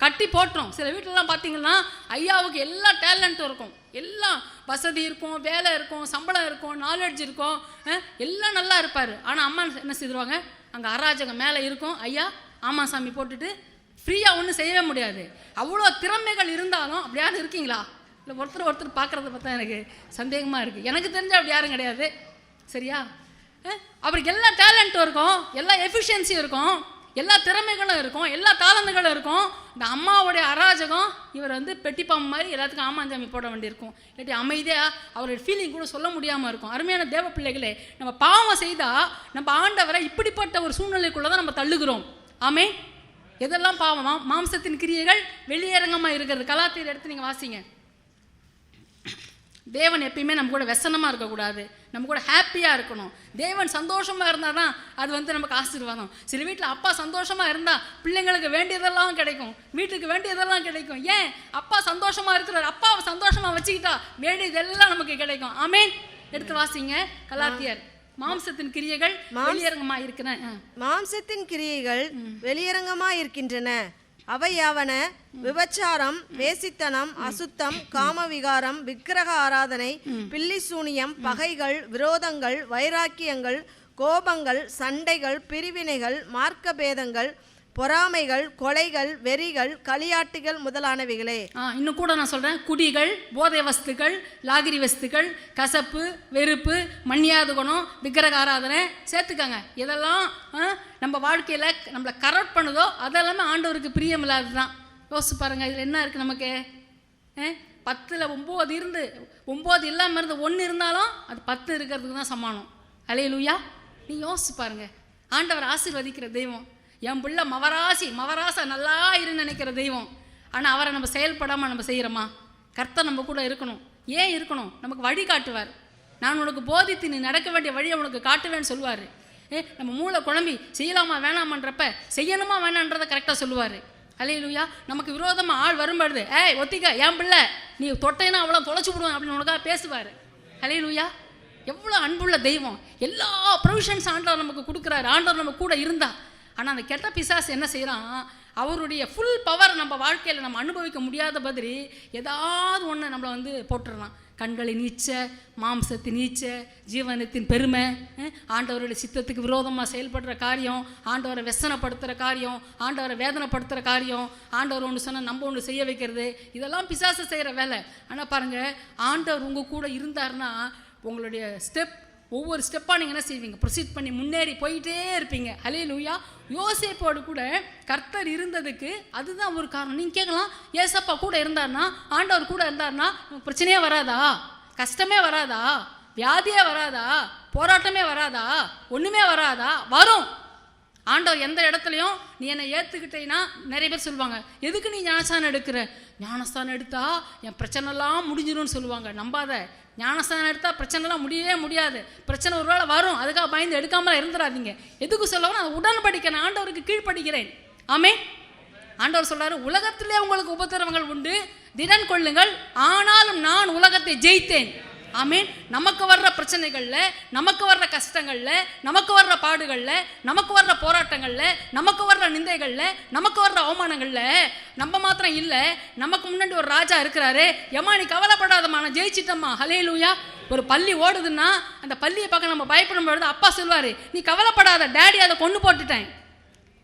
கட்டி போட்டுரும். சில வீட்டிலலாம் பார்த்தீங்கன்னா ஐயாவுக்கு எல்லா டேலண்ட்டும் இருக்கும், எல்லாம் வசதி இருக்கும், வேலை இருக்கும், சம்பளம் இருக்கும், நாலேஜ் இருக்கும், எல்லாம் நல்லா இருப்பார். ஆனால் அம்மா என்ன செய்வாங்க? அங்கே அராஜகம் மேலே இருக்கும். ஐயா ஆமா சாமி போட்டுட்டு ஃப்ரீயாக ஒன்றும் செய்யவே முடியாது. அவ்வளோ திறமைகள் இருந்தாலும் அப்படியாவது இருக்கீங்களா? இல்லை ஒருத்தர் பார்க்குறத பார்த்தா எனக்கு சந்தேகமாக இருக்குது. எனக்கு தெரிஞ்ச அப்படி யாரும் கிடையாது. சரியா? அவருக்கு எல்லா டேலண்ட்டும் இருக்கும், எல்லா எஃபிஷியன்சியும் இருக்கும், எல்லா திறமைகளும் இருக்கும், எல்லா தாளந்துகளும் இருக்கும். இந்த அம்மாவுடைய அராஜகம் இவர் பெட்டிப்பாம்பு மாதிரி எல்லாத்துக்கும் ஆமாஞ்சாமி போட வேண்டியிருக்கும். இல்லாட்டி அமைதியாக அவருடைய ஃபீலிங் கூட சொல்ல முடியாமல் இருக்கும். அருமையான தேவ பிள்ளைகளே, நம்ம பாவம் செய்தால் நம்ம ஆண்டவரை இப்படிப்பட்ட ஒரு சூழ்நிலைக்குள்ளே தான் நம்ம தள்ளுகிறோம். ஆமே. எதெல்லாம் பாவமா? மாம்சத்தின் கிரியைகள் வெளியரங்கமாக இருக்கிறது. கலாத்தியர் எடுத்து நீங்கள் வாசிங்க. தேவன் எப்பயுமே நம்ம கூட வெசனமாக இருக்கக்கூடாது, நம்ம கூட ஹாப்பியாக இருக்கணும். தேவன் சந்தோஷமாக இருந்தால் தான் அது நமக்கு ஆசீர்வாதம். சில வீட்டில் அப்பா சந்தோஷமாக இருந்தால் பிள்ளைங்களுக்கு வேண்டியதெல்லாம் கிடைக்கும், வீட்டுக்கு வேண்டியதெல்லாம் கிடைக்கும். ஏன்? அப்பா சந்தோஷமாக இருக்கிறார். அப்பாவை சந்தோஷமாக வச்சுக்கிட்டா வேண்டியதெல்லாம் நமக்கு கிடைக்கும். ஆமென். எடுத்து வாசிங்க கலாத்தியர். மாம்சத்தின் கிரியைகள் வெளியரங்கமாக இருக்கின்றன. மாம்சத்தின் கிரியைகள் வெளியரங்கமாக இருக்கின்றன. அவையாவன: விபச்சாரம், வேசித்தனம், அசுத்தம், காமவிகாரம், விக்கிரக ஆராதனை, பில்லி சூனியம், பகைகள், விரோதங்கள், வைராக்கியங்கள், கோபங்கள், சண்டைகள், பிரிவினைகள், மார்க்க பேதங்கள், பொறாமைகள், கொலைகள், வெறிகள், களியாட்டுகள் முதலானவைகளே. இன்னும் கூட நான் சொல்றேன்: குடிகள், போதை வஸ்துக்கள், லாகிரி வஸ்துக்கள், கசப்பு, வெறுப்பு, மண்ணியாத குணம், விக்கிரக ஆராதனை சேர்த்துக்காங்க. இதெல்லாம் நம்ம வாழ்க்கையில நம்மளை கரெக்ட் பண்ணுதோ அதெல்லாமே ஆண்டவருக்கு பிரியமில்லாது தான். யோசிச்சு பாருங்க, இதுல என்ன இருக்கு நமக்கு? 10ல் 9 இருந்து 9 இல்லாமல் இருந்து 1 இருந்தாலும் அது 10 இருக்கிறதுக்கு தான் சமானம். அல்லேலூயா. நீ யோசிச்சு பாருங்க, ஆண்டவர் ஆசீர்வதிக்கிற தெய்வம். என் பிள்ளை மவராசா நல்லா இருன்னு நினைக்கிற தெய்வம். ஆனால் அவரை நம்ம செயல்படாமல் நம்ம செய்கிறோமா? கர்த்தர் நம்ம கூட இருக்கணும். ஏன் இருக்கணும்? நமக்கு வழி காட்டுவார். நான் உனக்கு போதித்து நீ நடக்க வேண்டிய வழியை உனக்கு காட்டுவேன்னு சொல்லுவார். நம்ம மூளை குழம்பி செய்யலாமா வேணாமன்றப்ப செய்யணுமா வேணான்றதை கரெக்டாக சொல்லுவார். அல்லேலூயா. நமக்கு விரோதமாக ஆள் வரும்படுது, ஒத்திக்க என் பிள்ளை நீ தொட்டைன்னா அவ்வளோ தொலைச்சி விடுவேன் அப்படின்னு உனக்காக பேசுவார். அல்லேலூயா. எவ்வளோ அன்புள்ள தெய்வம். எல்லா ப்ரொவிஷன்ஸ் ஆண்டவர் நமக்கு கொடுக்குறாரு. ஆண்டவர் நம்ம கூட இருந்தா. ஆனால் அந்த கெட்ட பிசாசு என்ன செய்கிறான்? அவருடைய ஃபுல் பவர் நம்ம வாழ்க்கையில் நம்ம அனுபவிக்க முடியாத மாதிரி ஏதாவது ஒன்று நம்மளை போட்டுடலாம். கண்களின் நீச்சை, மாம்சத்தின் நீச்சை, ஜீவனத்தின் பெருமை, ஆண்டவருடைய சித்தத்துக்கு விரோதமாக செயல்படுற காரியம், ஆண்டவரை வெசனப்படுத்துகிற காரியம், ஆண்டவரை வேதனைப்படுத்துகிற காரியம், ஆண்டவர் ஒன்று சொன்னால் நம்ம ஒன்று செய்ய வைக்கிறது, இதெல்லாம் பிசாசு செய்கிற வேலை. ஆனால் பாருங்கள், ஆண்டவர் உங்கள் கூட இருந்தார்னா உங்களுடைய ஒவ்வொரு ஸ்டெப்பாக நீங்கள் என்ன செய்வீங்க? ப்ரொசீட் பண்ணி முன்னேறி போயிட்டே இருப்பீங்க. அல்லேலூயா. யோசேப்போடு கூட கர்த்தர் இருந்ததுக்கு அதுதான் ஒரு காரணம். நீங்கள் கேட்கலாம், ஏசப்பா கூட இருந்தார்னா, ஆண்டவர் கூட இருந்தார்னா பிரச்சனையே வராதா? கஷ்டமே வராதா? வியாதியே வராதா? போராட்டமே வராதா? ஒன்றுமே வராதா? வரும். ஆண்டவர் எந்த இடத்துலையும் நீ என்னை ஏற்றுக்கிட்டேன்னா நிறைய பேர் சொல்லுவாங்க, எதுக்கு நீ ஞானஸ்தானம் எடுக்கிற? ஞானஸ்தானம் எடுத்தா என் பிரச்சனைலாம் முடிஞ்சிடும்னு சொல்லுவாங்க. நம்பாத. ஞானஸ்தானம் எடுத்தால் பிரச்சனைலாம் முடியவே முடியாது. பிரச்சனை ஒரு வேளை வரும், அதுக்காக பயந்து எடுக்காமல் இருந்துடாதீங்க. எதுக்கு சொல்லவும் நான் உடன்படிக்கை, நான் ஆண்டவருக்கு கீழ்ப்படுகிறேன். ஆமே. ஆண்டவர் சொல்றாரு, உலகத்திலே உங்களுக்கு உபத்திரவங்கள் உண்டு, திடன் கொள்ளுங்கள், ஆனாலும் நான் உலகத்தை ஜெயித்தேன். ஆமீன். நமக்கு வர்ற பிரச்சனைகளில், நமக்கு வர்ற கஷ்டங்களில், நமக்கு வர்ற பாடுகளில், நமக்கு வர்ற போராட்டங்களில், நமக்கு வர்ற நிந்தைகளில், நமக்கு வர்ற அவமானங்களில் நம்ம மாத்திரம் இல்லை, நமக்கு முன்னாடி ஒரு ராஜா இருக்கிறாரு. ஏமா நீ கவலைப்படாதம்மா, நான் ஜெயிச்சிட்டம்மா. ஹல்லேலூயா. ஒரு பள்ளி ஓடுதுன்னா அந்த பள்ளியை பார்க்க நம்ம பயப்படும் பொழுது அப்பா சொல்வார், நீ கவலைப்படாத, டேடி அதை கொண்டு போட்டுட்டேன்.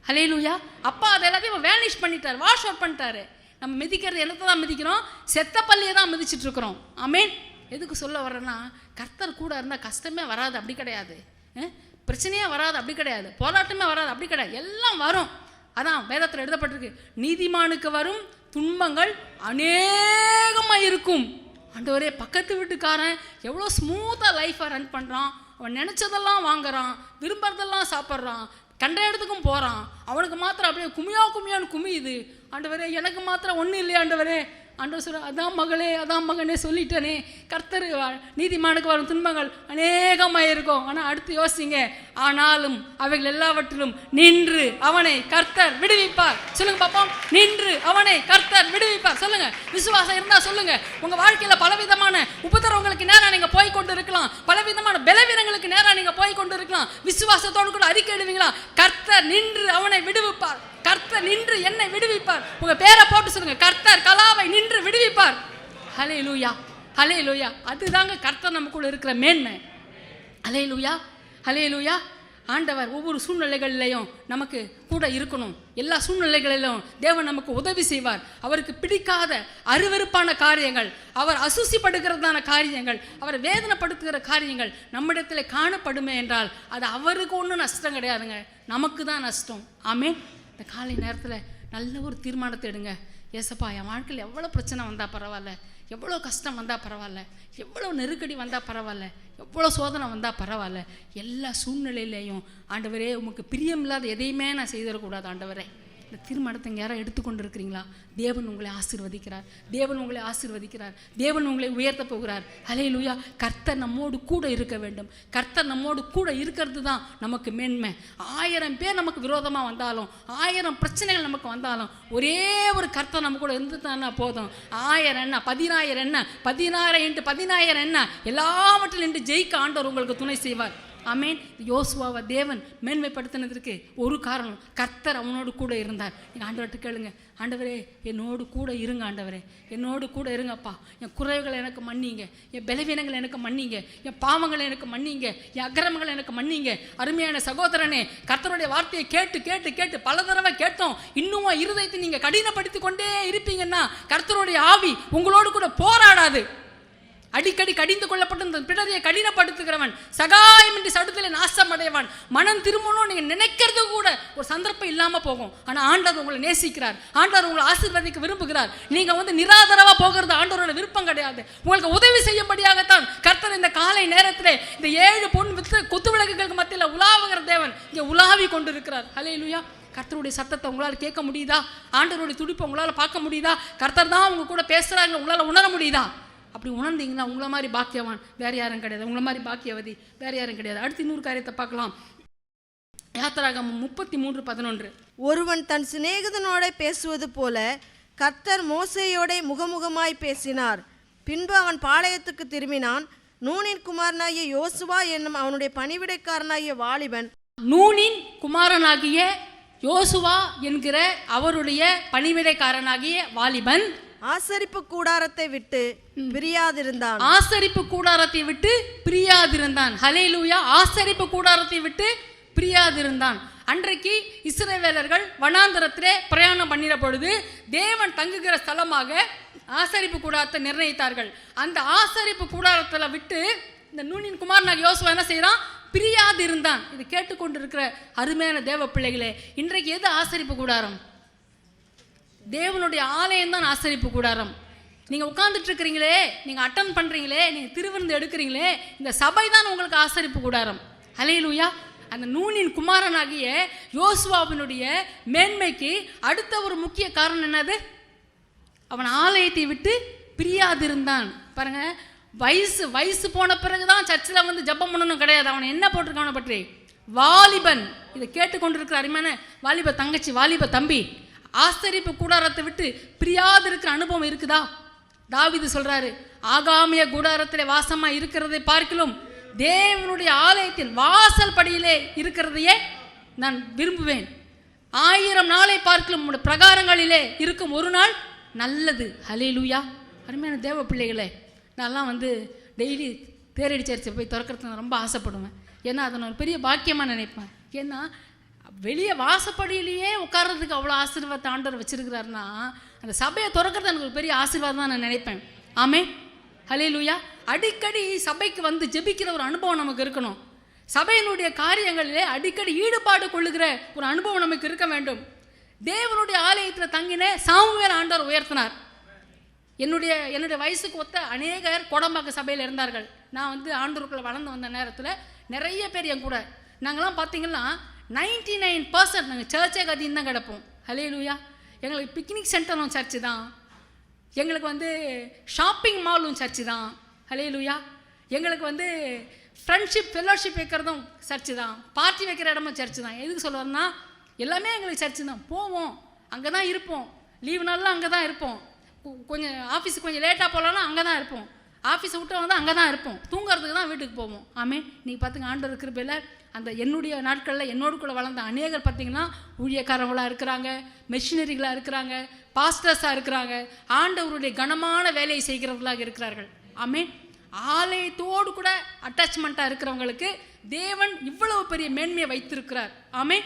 ஹல்லேலூயா. அப்பா அதை எல்லாத்தையும் வேனிஷ் பண்ணிட்டார், வாஷ் அவுட் பண்ணிட்டாரு. நம்ம மிதிக்கிறது என்னத்தை தான் மிதிக்கிறோம்? செத்த பள்ளியை தான் மிதிச்சிட்டு இருக்கிறோம். ஆமீன். எதுக்கு சொல்ல வர்றேன்னா, கர்த்தர் கூட இருந்தால் கஷ்டமே வராது அப்படி கிடையாது, பிரச்சனையே வராது அப்படி கிடையாது, போராட்டமே வராது அப்படி கிடையாது, எல்லாம் வரும். அதான் வேதத்தில் எழுதப்பட்டிருக்கு, நீதிமானுக்கு வரும் துன்பங்கள் அநேகமாக இருக்கும். ஆண்டவரே, பக்கத்து வீட்டுக்காரன் எவ்வளோ ஸ்மூத்தாக லைஃப்பை ரன் பண்ணுறான், அவன் நினச்சதெல்லாம் வாங்குறான், விரும்புறதெல்லாம் சாப்பிட்றான், கண்ட இடத்துக்கும் போகிறான், அவனுக்கு மாத்திரம் அப்படியே குமியான்னு குமியுது. ஆண்டவரே, எனக்கு மாத்திரம் ஒன்றும் இல்லையா ஆண்டவரே? ஆண்டவர் சொல்ற, அதான் மகளே, அதான் மகனே, சொல்லிட்டேனே, கர்த்தர் நீதிமானுக்கு வரும் துன்பங்கள் அநேகமாக இருக்கும். ஆனால் அடுத்து யோசிங்க, ஆனாலும் அவைகள் எல்லாவற்றிலும் நின்று அவனை கர்த்தர் விடுவிப்பார். சொல்லுங்க பாப்போம், நின்று அவனை கர்த்தர் விடுவிப்பார். சொல்லுங்க, விசுவாசம் இருந்தால் சொல்லுங்க. உங்க வாழ்க்கையில பலவிதமான உபத்திரவங்களுக்கு நேரம் நீங்க போய் கொண்டு இருக்கலாம், பலவிதமான பலவீனங்களுக்கு நேரம் நீங்க போய் கொண்டு இருக்கலாம். விசுவாசத்தோடு கூட அறிக்கை இடுவீங்களா? கர்த்தர் நின்று அவனை விடுவிப்பார், கர்த்தர் நின்று என்னை விடுவிப்பார். உங்க பேரை போட்டு சொல்லுங்க, கர்த்தர் கலாவை நின்று விடுவிப்பார். ஹல்லேலூயா, ஹல்லேலூயா. அதுதாங்க கர்த்தர் நமக்குள்ள இருக்கிற மேன்மை. ஹல்லேலூயா, ஹல்லேலூயா. ஆண்டவர் ஒவ்வொரு சூழ்நிலைகளிலையும் நமக்கு கூட இருக்கணும். எல்லா சூழ்நிலைகளிலும் தேவன் நமக்கு உதவி செய்வார். அவருக்கு பிடிக்காத அருவருப்பான காரியங்கள், அவர் அசூசிப்படுகிறதான காரியங்கள், அவர் வேதனைப்படுத்துகிற காரியங்கள் நம்மிடத்தில் காணப்படுமே என்றால் அது அவருக்கு ஒன்றும் நஷ்டம் கிடையாதுங்க, நமக்கு தான் நஷ்டம். ஆமென். இந்த காலை நேரத்தில் நல்ல ஒரு தீர்மானத்தை எடுங்க. ஏசப்பா, என் வாழ்க்கையில் எவ்வளோ பிரச்சனை வந்தால் பரவாயில்ல, எவ்வளோ கஷ்டம் வந்தால் பரவாயில்ல, எவ்வளோ நெருக்கடி வந்தால் பரவாயில்ல, எவ்வளோ சோதனை வந்தால் பரவாயில்ல, எல்லா சூழ்நிலையிலையும் ஆண்டவரே உமக்கு பிரியமில்லாத எதையுமே நான் செய்திடக்கூடாது. ஆண்டவரே, இந்த தீர்மானத்தை யாரும் எடுத்துக்கொண்டு இருக்கிறீங்களா? தேவன் உங்களை ஆசீர்வதிக்கிறார், தேவன் உங்களை ஆசீர்வதிக்கிறார், தேவன் உங்களை உயர்த்த போகிறார். ஹல்லேலூயா. கர்த்தர் நம்மோடு கூட இருக்க வேண்டும். கர்த்தர் நம்மோடு கூட இருக்கிறது தான் நமக்கு மேன்மை. 1000 பேர் நமக்கு விரோதமாக வந்தாலும், 1000 பிரச்சனைகள் நமக்கு வந்தாலும், ஒரே ஒரு கர்த்தர் நம்ம கூட இருந்துட்டான்னா போதும். 1000 என்ன, 10000 என்ன, 16 × 10000 என்ன, எல்லாவற்றிலும் நின்று ஜெயிக்க ஆண்டவர் உங்களுக்கு துணை செய்வார். ஆமென். யோசுவாவை தேவன் மேன்மைப்படுத்தினதற்கு ஒரு காரணம், கர்த்தர் அவனோடு கூட இருந்தார். நீங்கள் ஆண்டவர்கிட்ட கேளுங்க, ஆண்டவரே என்னோடு கூட இருங்க, ஆண்டவரே என்னோடு கூட இருங்கப்பா, என் குறைவுகளை எனக்கு மன்னிங்க, என் பலவீனங்களை எனக்கு மன்னிங்க, என் பாவங்களை எனக்கு மன்னிங்க, என் அக்கிரமங்களை எனக்கு மன்னிங்க. அருமையான சகோதரனே, கர்த்தருடைய வார்த்தையை கேட்டு கேட்டு கேட்டு பல தடவை கேட்டோம், இன்னும் இருதயத்தை நீங்கள் கடினப்படுத்தி கொண்டே இருப்பீங்கன்னா கர்த்தருடைய ஆவி உங்களோடு கூட போராடாது. அடிக்கடி கடிந்து கொள்ளப்பட்டு பிடரியை கடினப்படுத்துகிறவன் சகாயமின்றி சடுதலில் நாசம் அடைவான். மனம் திரும்பணும் நீங்க நினைக்கிறது கூட ஒரு சந்தர்ப்பம் இல்லாம போகும். ஆனா ஆண்டவர் உங்களை நேசிக்கிறார், ஆண்டவர் உங்களை ஆசீர்வதிக்க விரும்புகிறார். நீங்க நிராதரவா போகிறது ஆண்டவரோட விருப்பம் கிடையாது. உங்களுக்கு உதவி செய்யும்படியாகத்தான் கர்த்தர் இந்த காலை நேரத்திலே இந்த 7 பொன் குத்து விளக்குகளுக்கு மத்தியில் உலாவுகிற தேவன் இங்கே உலாவி கொண்டிருக்கிறார். ஹல்லேலூயா. கர்த்தருடைய சத்தத்தை உங்களால் கேட்க முடியுதா? ஆண்டவருடைய துடிப்பை உங்களால் பார்க்க முடியுதா? கர்த்தர் தான் உங்க கூட பேசுறாங்க, உங்களால் உணர முடியுதா? அப்படி உணர்ந்தீங்கன்னா உங்களை மாதிரி பாக்கியவான் வேற யாரும் கிடையாது, உங்களை மாதிரி பாக்கியவதி வேற யாரும் கிடையாது. அடுத்து இன்னொரு காரியத்தை பார்க்கலாம். யாத்திராகமம் 33:11. ஒருவன் தன் சிநேகிதனோட பேசுவது போல கர்த்தர் மோசேயோட முகமுகமாய் பேசினார். பின்பு அவன் பாளையத்துக்கு திரும்பினான். நூனின் குமாரனாகிய யோசுவா என்னும் அவனுடைய பணிவிடைக்காரனாகிய வாலிபன், நூனின் குமாரனாகிய யோசுவா என்கிற அவருடைய பணிவிடைக்காரனாகிய வாலிபன் ஆசரிப்பு கூடாரத்தை விட்டு பிரியாதிருந்தான். ஆசரிப்பு கூடாரத்தை விட்டு பிரியாதிருந்தான். ஹல்லேலூயா. ஆசரிப்பு கூடாரத்தை விட்டு பிரியாதிருந்தான். அன்றைக்கு இஸ்ரவேலர்கள் வனாந்தரத்திலே பிரயாணம் பண்ணின பொழுது தேவன் தங்குகிற ஸ்தலமாக ஆசரிப்பு கூடாரத்தை நிர்ணயித்தார்கள். அந்த ஆசரிப்பு கூடாரத்தில் விட்டு இந்த நூனின் குமாரனாகிய யோசுவா என்ன செய்யறான்? பிரியாதிருந்தான். இது கேட்டுக்கொண்டிருக்கிற அருமையான தேவ பிள்ளைகளே, இன்றைக்கு எது ஆசரிப்பு கூடாரம்? தேவனுடைய ஆலயம் தான் ஆசரிப்பு கூடாரம். நீங்கள் உட்கார்ந்துட்டு இருக்கிறீங்களே, நீங்கள் அட்டன் பண்ணுறீங்களே, நீங்கள் திருவிருந்து எடுக்கிறீங்களே, இந்த சபை தான் உங்களுக்கு ஆசரிப்பு கூடாரம். ஹல்லேலூயா. அந்த நூனின் குமாரனாகிய யோசுவாவினுடைய மேன்மைக்கு அடுத்த ஒரு முக்கிய காரணம் என்னது? அவன் ஆலயத்தை விட்டு பிரியாதிருந்தான். பாருங்க, வயசு போன பிறகுதான் சர்ச்சில் ஜெபம் பண்ணணும் கிடையாது. அவன் என்ன போட்டிருக்கான பற்றி வாலிபன். இதை கேட்டுக்கொண்டிருக்கிற அருமையான வாலிப தங்கச்சி, வாலிப தம்பி, ஆசரிப்பு கூடாரத்தை விட்டு பிரியாது இருக்கிற அனுபவம் இருக்குதா? தாவீது சொல்றாரு, ஆகாமிய கூடாரத்திலே வாசமா இருக்கிறதை பார்க்கிலும் தேவனுடைய ஆலயத்தின் வாசல் படியிலே இருக்கிறதையே நான் விரும்புவேன். 1000 நாளை பார்க்கிலும் உங்களுடைய பிரகாரங்களிலே இருக்கும் ஒரு நாள் நல்லது. ஹல்லேலூயா. அருமையான தேவ பிள்ளைகளே, நான்லாம் டெய்லி தேரடி சர்ச்சை போய் திறக்கிறதுக்கு ரொம்ப ஆசைப்படுவேன். ஏன்னா அதை நான் ஒரு பெரிய பாக்கியமாக நினைப்பேன். ஏன்னா வெளியே வாசப்படியிலேயே உட்கார்றதுக்கு அவ்வளோ ஆசீர்வாதத்தை ஆண்டவர் வச்சிருக்கிறாருன்னா அந்த சபையை திறக்கிறது எனக்கு ஒரு பெரிய ஆசீர்வாதம் தான் நான் நினைப்பேன். ஆமே. ஹல்லேலூயா. அடிக்கடி சபைக்கு ஜெபிக்கிற ஒரு அனுபவம் நமக்கு இருக்கணும். சபையினுடைய காரியங்களிலே அடிக்கடி ஈடுபாடு கொள்ளுகிற ஒரு அனுபவம் நமக்கு இருக்க வேண்டும். தேவனுடைய ஆலயத்தில் தங்கின சாமுவேல் ஆண்டவர் உயர்த்தினார். என்னுடைய வயசுக்கு ஒத்த அநேகர் கோடம்பாக்க சபையில் இருந்தார்கள். நான் வந்து ஆண்டவருக்குள்ள வளர்ந்து வந்த நேரத்தில் நிறைய பேர் என் கூட நாங்கள்லாம் பார்த்தீங்கன்னா 99% நாங்கள் சர்ச்சே கதின்னு தான் கிடப்போம். ஹல்லேலூயா. எங்களுக்கு பிக்னிக் சென்டரும் சர்ச்சு தான், எங்களுக்கு வந்து ஷாப்பிங் மாலும் சர்ச்சு தான். ஹல்லேலூயா. எங்களுக்கு வந்து ஃப்ரெண்ட்ஷிப் ஃபெல்லோஷிப் வைக்கிறதும் சர்ச்சு தான், பார்ட்டி வைக்கிற இடமும் சர்ச்சு தான். எதுக்கு சொல்லுவோம்னா எல்லாமே எங்களுக்கு சர்ச்சு தான். போவோம், அங்கே தான் இருப்போம், லீவு நாளில் அங்கே தான் இருப்போம், கொஞ்சம் ஆஃபீஸுக்கு கொஞ்சம் லேட்டாக போகலான்னா அங்கே தான் இருப்போம், ஆஃபீஸை விட்டு வந்து அங்கே தான் இருப்போம், தூங்குறதுக்கு தான் வீட்டுக்கு போவோம். ஆமே. நீங்கள் பார்த்துங்க, ஆண்டவர் கிருபையில் அந்த என்னுடைய நாட்களில் என்னோடு கூட வளர்ந்த அநேகர் பார்த்திங்கன்னா ஊழியக்காரங்களாக இருக்கிறாங்க, மெஷினரிகளாக இருக்கிறாங்க, பாஸ்டர்ஸாக இருக்கிறாங்க, ஆண்டவருடைய கனமான வேலையை செய்கிறவர்களாக இருக்கிறார்கள். ஆமே. ஆலயத்தோடு கூட அட்டாச்மெண்ட்டாக இருக்கிறவங்களுக்கு தேவன் இவ்வளவு பெரிய மேன்மையை வைத்திருக்கிறார். ஆமே.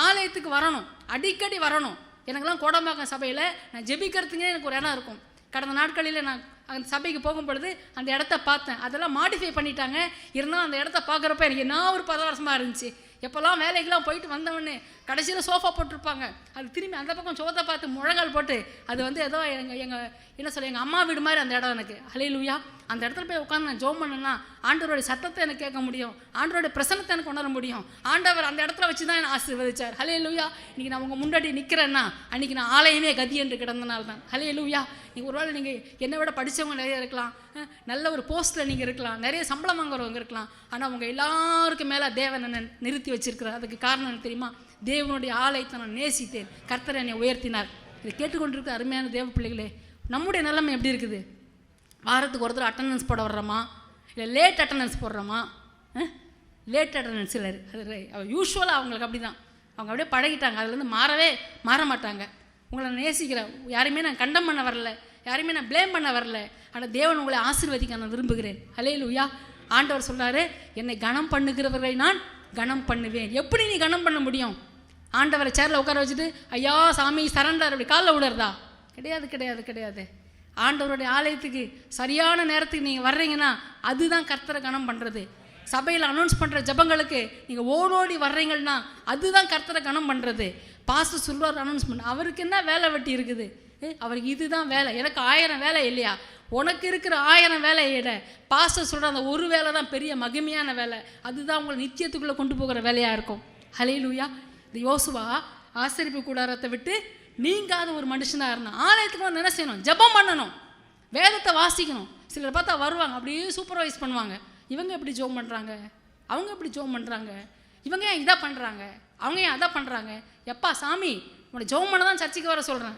ஆலயத்துக்கு வரணும், அடிக்கடி வரணும். எனக்கெல்லாம் கோடம்பாக்கம் சபையில் நான் ஜெபிக்கிறதுக்கே எனக்கு ஒரு இடம் இருக்கும். கடந்த நாட்களில் நான் அந்த சபைக்கு போகும் பொழுது அந்த இடத்த பார்த்தேன். அதெல்லாம் மாடிஃபை பண்ணிட்டாங்க. இருந்தாலும் அந்த இடத்த பார்க்குறப்ப எனக்கு என்ன ஒரு பரவசமாக இருந்துச்சு. எப்போல்லாம் வேலைக்கெல்லாம் போயிட்டு வந்தவொடனே கடைசியில் சோஃபா போட்டிருப்பாங்க, அது திரும்பி அந்த பக்கம் சோத்தை பார்த்து முழங்கால் போட்டு அது வந்து ஏதோ எங்கள் அம்மா வீடு மாதிரி அந்த இடம் எனக்கு. ஹல்லேலூயா. அந்த இடத்துல போய் உட்காந்து நான் ஜெபம் பண்ணேன்னா ஆண்டவருடைய சத்தத்தை எனக்கு கேட்க முடியும், ஆண்டவருடைய பிரசன்னத்தை எனக்கு உணர முடியும். ஆண்டவர் அந்த இடத்துல வச்சு தான் என்னை ஆசீர்வதிச்சார். ஹல்லேலூயா. இன்றைக்கி நான் உங்கள் முன்னாடி நிற்கிறேன்னா அன்றைக்கி நான் ஆலயமே கதி என்று கிடந்தனால தான். ஹல்லேலூயா. நீங்கள் ஒருவேளை நீங்கள் என்னை விட படித்தவங்க நிறைய இருக்கலாம், நல்ல ஒரு போஸ்ட்டில் நீங்கள் இருக்கலாம், நிறைய சம்பளம் வாங்குறவங்க இருக்கலாம். ஆனால் உங்கள் எல்லாருக்கும் மேலே தேவன் என்னை நிறுத்தி வச்சிருக்கிறார். அதுக்கு காரணம் என்ன தெரியுமா? தேவனுடைய ஆலயத்தை நான் நேசித்தேன், கர்த்தர் என்னை உயர்த்தினார். இதை கேட்டுக்கொண்டிருக்க அருமையான தேவ பிள்ளைகளே, நம்முடைய நிலைமை எப்படி இருக்குது? வாரத்துக்கு ஒருத்தர் அட்டண்டன்ஸ் போட வர்றோமா, இல்லை லேட் அட்டண்டன்ஸ் போடுறோமா? லேட் அட்டண்டன்ஸ் இல்லை, அது யூஸ்வலாக அவங்களுக்கு அப்படி தான், அவங்க அப்படியே பழகிட்டாங்க, அதுலேருந்து மாற மாட்டாங்க. உங்களை நான் நேசிக்கிறேன், யாரையுமே நான் கண்டம் பண்ண வரல, யாரையுமே நான் ப்ளேம் பண்ண வரல. ஆனால் தேவன் உங்களை ஆசீர்வதிக்க நான் விரும்புகிறேன். ஹல்லேலூயா. ஆண்டவர் சொல்கிறாரு, என்னை கனம் பண்ணுகிறவர்களை நான் கனம் பண்ணுவேன். எப்படி நீ கனம் பண்ண முடியும்? ஆண்டவரை சேரில் உட்கார வச்சுட்டு ஐயா சாமி சரண்டர் அப்படி காலில் விடுறதா? கிடையாது கிடையாது கிடையாது. ஆண்டவருடைய ஆலயத்துக்கு சரியான நேரத்துக்கு நீங்கள் வர்றீங்கன்னா அதுதான் கர்த்தரை கனம் பண்ணுறது. சபையில் அனௌன்ஸ் பண்ணுற ஜபங்களுக்கு நீங்கள் ஓடோடி வர்றீங்கன்னா அதுதான் கர்த்தரை கனம் பண்ணுறது. பாஸ்டர் சொல்வார் அனௌன்ஸ்மெண்ட், அவருக்கு என்ன வேலை வெட்டி இருக்குது? அவருக்கு இதுதான் வேலை. எனக்கு 1000 வேலை இல்லையா? உனக்கு இருக்கிற 1000 வேலையிட பாஸ்டர் சொல்கிற அந்த ஒரு வேலை தான் பெரிய மகிமையான வேலை. அதுதான் உங்களை நித்தியத்துக்குள்ளே கொண்டு போகிற வேலையாக இருக்கும். ஹல்லேலூயா. இந்த யோசுவா ஆசரிப்பு கூடாரத்தை விட்டு நீங்காத ஒரு மனுஷனாக இருந்தான். ஆலயத்துக்கு வந்து என்ன செய்யணும்? ஜெபம் பண்ணணும், வேதத்தை வாசிக்கணும். சிலர் பார்த்தா வருவாங்க, அப்படியே சூப்பர்வைஸ் பண்ணுவாங்க. இவங்க எப்படி ஜெபம் பண்ணுறாங்க, அவங்க எப்படி ஜெபம் பண்ணுறாங்க, இவங்க ஏன் இதை பண்ணுறாங்க, அவங்க ஏன் அதை பண்ணுறாங்க? எப்பா சாமி, உன்னை ஜெபம் பண்ண தான் சர்ச்சைக்கு வர சொல்கிறேன்.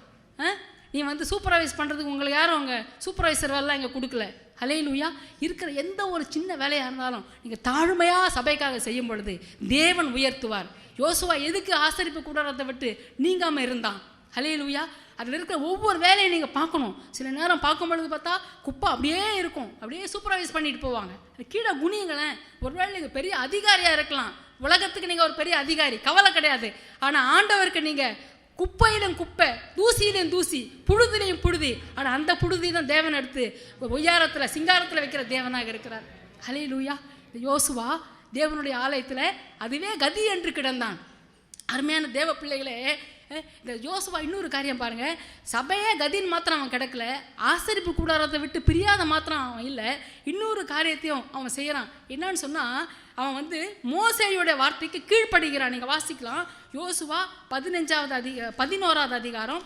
நீ வந்து சூப்பர்வைஸ் பண்ணுறதுக்கு உங்களுக்கு யாரும் அவங்க சூப்பர்வைசர் வேலைலாம் இங்கே கொடுக்கல. ஹல்லேலூயா. இருக்கிற எந்த ஒரு சின்ன வேலையாக இருந்தாலும் நீங்கள் தாழ்மையாக சபைக்காக செய்யும் பொழுது தேவன் உயர்த்துவார். யோசுவா எதுக்கு ஆசரிப்பு கூடாரத்தை விட்டு நீங்காமல் இருந்தான்? ஹல்லேலூயா. அதில் இருக்கிற ஒவ்வொரு வேலையை நீங்கள் பார்க்கணும். சில நேரம் பார்க்கும் பொழுது பார்த்தா குப்பை அப்படியே இருக்கும், அப்படியே சூப்பர்வைஸ் பண்ணிட்டு போவாங்க. கீழே குனியுங்களேன். ஒருவேளை நீங்கள் பெரிய அதிகாரியாக இருக்கலாம், உலகத்துக்கு நீங்கள் ஒரு பெரிய அதிகாரி, கவலை கிடையாது. ஆனால் ஆண்டவருக்கு நீங்கள் குப்பையிலும் குப்பை, தூசியிலும் தூசி, புழுதிலையும் புழுதி. ஆனால் அந்த புழுதி தான் தேவன் எடுத்து உயரத்தில் சிங்காரத்தில் வைக்கிற தேவனாக இருக்கிறார். ஹல்லேலூயா. யோசுவா தேவனுடைய ஆலயத்தில் அதுவே கதி என்று கிடந்தான். அருமையான தேவ பிள்ளைகளே, இந்த யோசுவா இன்னொரு காரியம் பாருங்கள். சபையே கதின்னு மாத்திரம் அவன் கிடக்கல, ஆசரிப்பு கூடாரத்தை விட்டு பிரியாத மாத்திரம் அவன் இல்லை, இன்னொரு காரியத்தையும் அவன் செய்கிறான். என்னன்னு சொன்னால், அவன் வந்து மோசேயுடைய வார்த்தைக்கு கீழ்ப்படுகிறான். நீங்கள் வாசிக்கலாம். யோசுவா 11வது அதிகாரம்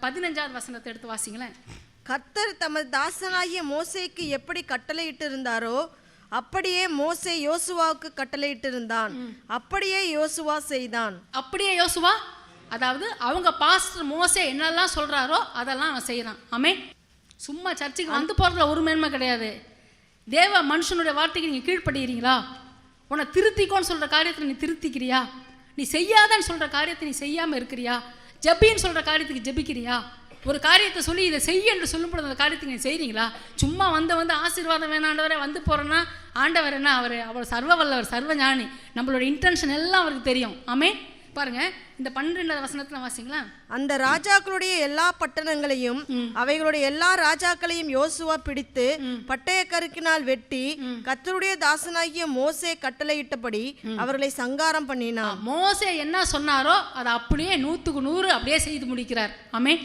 15வது வசனத்தை எடுத்து வாசிங்களேன். கர்த்தர் தமது தாசனாகிய மோசேக்கு எப்படி கட்டளையிட்டு இருந்தாரோ அப்படியே மோசே யோசுவாவுக்கு கட்டளையிட்டிருந்தான். அப்படியே யோசுவா செய்தான். அப்படியே யோசுவா, அதாவது அவங்க பாஸ்டர் மோசே என்னெல்லாம் சொல்கிறாரோ அதெல்லாம் அவன் செய்கிறான். ஆமென். சும்மா சர்ச்சுக்கு வந்து போகிறதுல ஒரு மேன்மை கிடையாது. தேவ மனுஷனுடைய வார்த்தைக்கு நீங்கள் கீழ்ப்படுகிறீங்களா? உன்னை திருத்திக்கோன்னு சொல்கிற காரியத்தை நீ திருத்திக்கிறியா? நீ செய்யாதன்னு சொல்கிற காரியத்தை நீ செய்யாமல் இருக்கிறியா? ஜபின்னு சொல்கிற காரியத்துக்கு ஜபிக்கிறியா? ஒரு காரியத்தை சொல்லி இதை செய்ய என்று சொல்லும்போது அந்த காரியத்தை நீங்கள் செய்கிறீங்களா? சும்மா வந்து ஆசீர்வாதம் வேணாண்டவரை வந்து போகிறேன்னா ஆண்டவர் என்ன, அவர் சர்வ வல்லவர், சர்வ ஞானி. நம்மளோட இன்டென்ஷன் எல்லாம் அவருக்கு தெரியும். ஆமென். பாருங்க, இந்த 12வது வசனத்துல வாசிங்களா. அந்த ராஜாக்களுடைய எல்லா பட்டணங்களையும் அவைகளுடைய எல்லா ராஜாக்களையும் யோசுவா பிடித்து பட்டய கருக்கினால் வெட்டி கர்த்தருடைய தாசனாகிய மோசே கட்டளையிட்டபடி அவர்களை சங்காரம் பண்ணினான். மோசே என்ன சொன்னாரோ அதை அப்படியே 100க்கு 100 அப்படியே செய்து முடிக்கிறார். ஆமென்.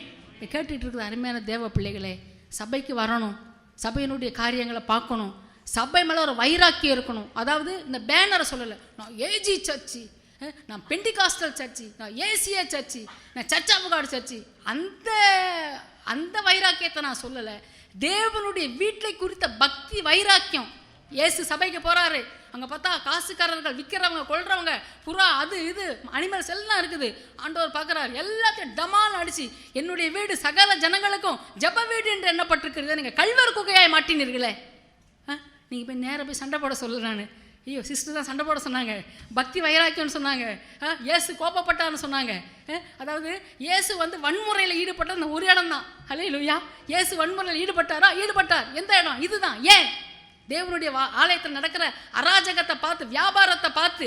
கேட்டுட்டு இருக்கிற அருமையான தேவ பிள்ளைகளே, சபைக்கு வரணும், சபையினுடைய காரியங்களை பார்க்கணும், சபை மேலே ஒரு வைராக்கியம் இருக்கணும். அதாவது இந்த பேனரை சொல்லலை, நான் ஏஜி சர்ச்சு, நான் பெண்டிகாஸ்டல் சர்ச்சு, நான் ஏசியா சர்ச்சு, நான் சர்ச் ஆஃப் காட் சர்ச்சு, அந்த வைராக்கியத்தை நான் சொல்லலை. தேவனுடைய வீட்டை குறித்த பக்தி வைராக்கியம். இயேசு சபைக்கு போகிறாரு, அங்கே பார்த்தா காசுக்காரர்கள், விற்கிறவங்க, கொள்றவங்க, புறா, அது இது அனிமல்ஸ் எல்லாம் இருக்குது. ஆண்டவர் பார்க்குறாரு, எல்லாத்தையும் டமால் அடிச்சு, என்னுடைய வீடு சகல ஜனங்களுக்கும் ஜப வீடு என்று எண்ணப்பட்டிருக்கிறது, நீங்கள் கல்வர் குகையாய் மாட்டினீர்களே. நீங்கள் போய் நேராக போய் சண்டை போட சொல்ல. நான் ஐயோ சிஸ்டர் தான் சண்டை போட சொன்னாங்க, பக்தி வைராக்கியம்னு சொன்னாங்க, இயேசு கோபப்பட்டான்னு சொன்னாங்க. அதாவது இயேசு வன்முறையில் ஈடுபட்ட அந்த ஒரு இடம் தான். ஹல்லேலூயா. இயேசு வன்முறையில் ஈடுபட்டார். எந்த இடம்? இதுதான். ஏன்? தேவனுடைய ஆலயத்தில் நடக்கிற அராஜகத்தை பார்த்து, வியாபாரத்தை பார்த்து,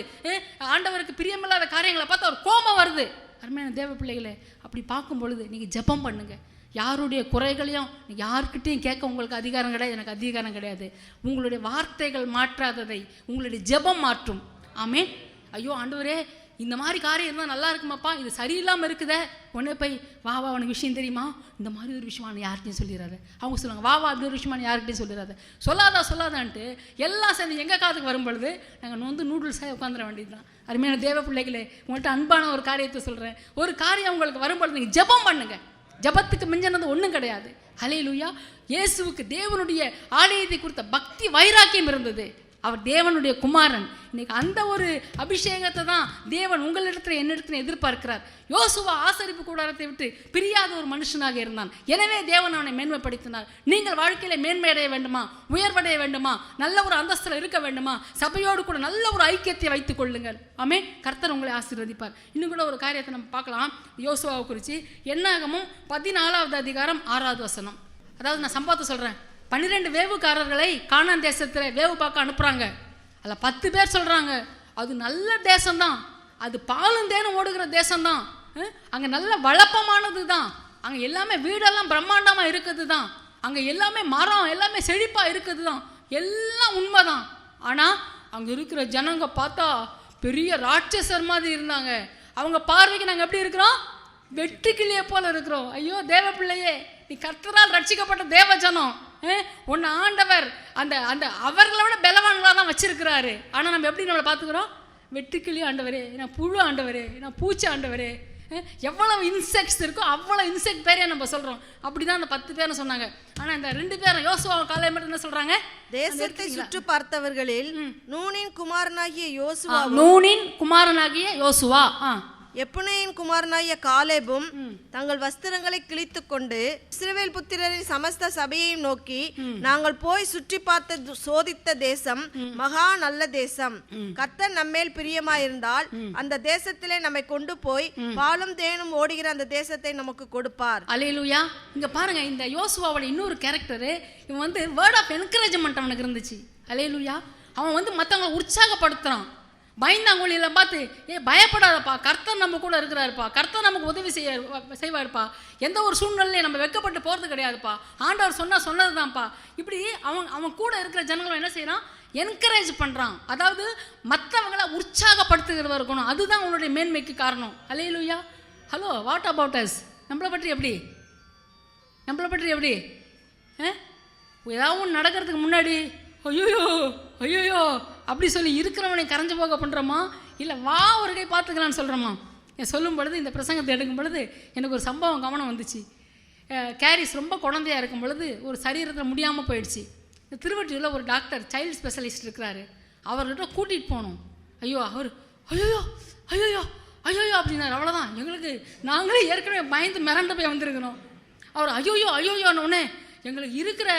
ஆண்டவருக்கு பிரியமில்லாத காரியங்களை பார்த்து அவர் கோபம் வருது. அருமையான தேவ பிள்ளைகளே, அப்படி பார்க்கும் பொழுது நீங்கள் ஜெபம் பண்ணுங்க. யாருடைய குறைகளையும் யாருக்கிட்டையும் கேட்க உங்களுக்கு அதிகாரம் கிடையாது, எனக்கு அதிகாரம் கிடையாது. உங்களுடைய வார்த்தைகள் மாற்றாததை உங்களுடைய ஜெபம் மாற்றும். ஆமென். ஐயோ ஆண்டவரே, இந்த மாதிரி காரியம் இருந்தால் நல்லா இருக்குமாப்பா, இது சரியில்லாமல் இருக்குதே, உடனே போய் வா உனக்கு விஷயம் தெரியுமா, இந்த மாதிரி ஒரு விஷயமான யார்கிட்டையும் சொல்லிடாது. அவங்க சொல்லுவாங்க, வா அப்படி ஒரு விஷயமான யார்கிட்டையும் சொல்லிடாது. சொல்லாதான்ட்டு எல்லாம் சேர்ந்து எங்கள் காதுக்கு வரும்பொழுது நாங்கள் நூடுல்ஸாக உட்காந்துட வேண்டியது தான். அருமையான தேவ பிள்ளைகளே, உங்கள்கிட்ட அன்பான ஒரு காரியத்தை சொல்கிறேன். ஒரு காரியம் உங்களுக்கு வரும்பொழுது நீங்கள் ஜெபம் பண்ணுங்க. ஜபத்துக்கு மிஞ்சினது ஒன்றும் கிடையாது. ஹல்லேலூயா. இயேசுவுக்கு தேவனுடைய ஆலயத்தை குறித்த பக்தி வைராக்கியம் இருந்தது. அவர் தேவனுடைய குமாரன். இன்னைக்கு அந்த ஒரு அபிஷேகத்தை தான் தேவன் உங்களிடத்தில் என்னிடத்தில் எதிர்பார்க்கிறார். யோசுவா ஆசரிப்பு கூடாரத்தை விட்டு பிரியாத ஒரு மனுஷனாக இருந்தான். எனவே தேவன் அவனை மேன்மைப்படுத்தினார். நீங்கள் வாழ்க்கையில மேன்மையடைய வேண்டுமா, உயர்வடைய வேண்டுமா, நல்ல ஒரு அந்தஸ்தில் இருக்க வேண்டுமா, சபையோடு கூட நல்ல ஒரு ஐக்கியத்தை வைத்துக் கொள்ளுங்கள். ஆமென். கர்த்தர் உங்களை ஆசீர்வதிப்பார். இன்னும் கூட ஒரு காரியத்தை நம்ம பார்க்கலாம் யோசுவாவை குறித்து. என்னாகமும் 14வது அதிகாரம் 6வது வசனம். அதாவது நான் சம்பவத்தை சொல்கிறேன். 12 வேவுக்காரர்களை கானான் தேசத்தில் வேவு பார்க்க அனுப்புகிறாங்க. அதில் 10 பேர் சொல்கிறாங்க, அது நல்ல தேசம்தான், அது பாலும் தேனும் ஓடுகிற தேசம்தான், அங்கே நல்ல வளப்பமானது தான், அங்கே எல்லாமே வீடெல்லாம் பிரம்மாண்டமாக இருக்குது தான், அங்கே எல்லாமே மரம் எல்லாமே செழிப்பாக இருக்குது தான், எல்லாம் உண்மை தான். ஆனால் அங்கே இருக்கிற ஜனங்க பார்த்தா பெரிய ராட்சசர் மாதிரி இருந்தாங்க. அவங்க பார்வைக்கு நாங்கள் எப்படி இருக்கிறோம்? வெட்டுக்கிளியை போல இருக்கிறோம். ஐயோ தேவ பிள்ளையே, நீ கர்த்தரால் ரட்சிக்கப்பட்ட தேவ ஜனம், உன்னை ஆண்டவர் அந்த அந்த அவர்களை விட பலவான்களாக தான் வச்சிருக்கிறாரு. ஆனால் நம்ம எப்படி நம்மளை பார்த்துக்கிறோம்? வெட்டுக்கிளி ஆண்டவரே, நான் புழு ஆண்டவரே, நான் பூச்சி ஆண்டவரே, எவ்வளவு இன்செக்ட்ஸ் இருக்கோ அவ்வளோ இன்செக்ட் பேரே நம்ம சொல்கிறோம். அப்படி தான் அந்த 10 பேரும் சொன்னாங்க. ஆனால் இந்த 2 பேரும் யோசுவா காலையில் மட்டும் என்ன சொல்கிறாங்க? தேசத்தை சுற்று பார்த்தவர்களில் நூனின் குமாரனாகிய யோசுவா எப்புனேயின் குமாரனாகிய காலேபும் தங்கள் வஸ்திரங்களை கிழித்து கொண்டு இஸ்ரவேல் புத்திரரின் சமஸ்த சபையையும் நோக்கி, நாங்கள் போய் சுற்றி பார்த்து சோதித்த தேசம் மகா நல்ல தேசம். கர்த்தர் நம்மேல் பிரியமாயிருந்தால் அந்த தேசத்திலே நம்மை கொண்டு போய் பாலும் தேனும் ஓடுகிற அந்த தேசத்தை நமக்கு கொடுப்பார். அல்லேலூயா. இங்க பாருங்க, இந்த யோசுவாவோட இன்னொரு கேரக்டர், இவன் வேர்ட் ஆஃப் என்கரேஜ்மெண்ட் அவனுக்கு இருந்துச்சு. அல்லேலூயா. அவன் மற்றவங்களை உற்சாகப்படுத்துறான். பயந்தாங்கொழியில பார்த்து, பயப்படாதப்பா, கர்த்தர் நம்ம கூட இருக்கிறாருப்பா, கர்த்தர் நமக்கு உதவி செய்வாருப்பா, எந்த ஒரு சூழ்நிலையும் நம்ம வெட்கப்பட்டு போகிறது கிடையாதுப்பா, ஆண்டவர் சொன்னது தான்ப்பா. இப்படி அவன் கூட இருக்கிற ஜனங்களும் என்ன செய்யறான்? என்கரேஜ் பண்ணுறான். அதாவது மற்றவங்களை உற்சாகப்படுத்துகிறவா இருக்கணும். அதுதான் உன்னுடைய மேன்மைக்கு காரணம். அல்லேலூயா. Hello, what about us? நம்மளை பற்றி எப்படி ஏதாவது ஒன்று நடக்கிறதுக்கு முன்னாடி ஐயோயோ அப்படி சொல்லி இருக்கிறவனை கரைஞ்சு போக பண்ணுறோமா, இல்லை வா ஒரு கை பார்த்துக்கலான்னு சொல்கிறோமா? சொல்லும் பொழுது, இந்த பிரசங்கத்தை எடுக்கும் பொழுது எனக்கு ஒரு சம்பவம் கவனம் வந்துச்சு. கேரிஸ் ரொம்ப குழந்தையாக இருக்கும் பொழுது ஒரு சரீரத்தில் முடியாமல் போயிடுச்சு. இந்த திருவற்றியூரில் ஒரு டாக்டர் சைல்டு ஸ்பெஷலிஸ்ட் இருக்கிறாரு. அவர்கிட்ட கூட்டிகிட்டு போனோம். அவர் ஐயோ அப்படின்னாரு. அவ்வளோதான், நாங்களே ஏற்கனவே பயந்து மிரண்டு போய் வந்திருக்கிறோம். அவர் ஐயோன்னு எங்களுக்கு இருக்கிற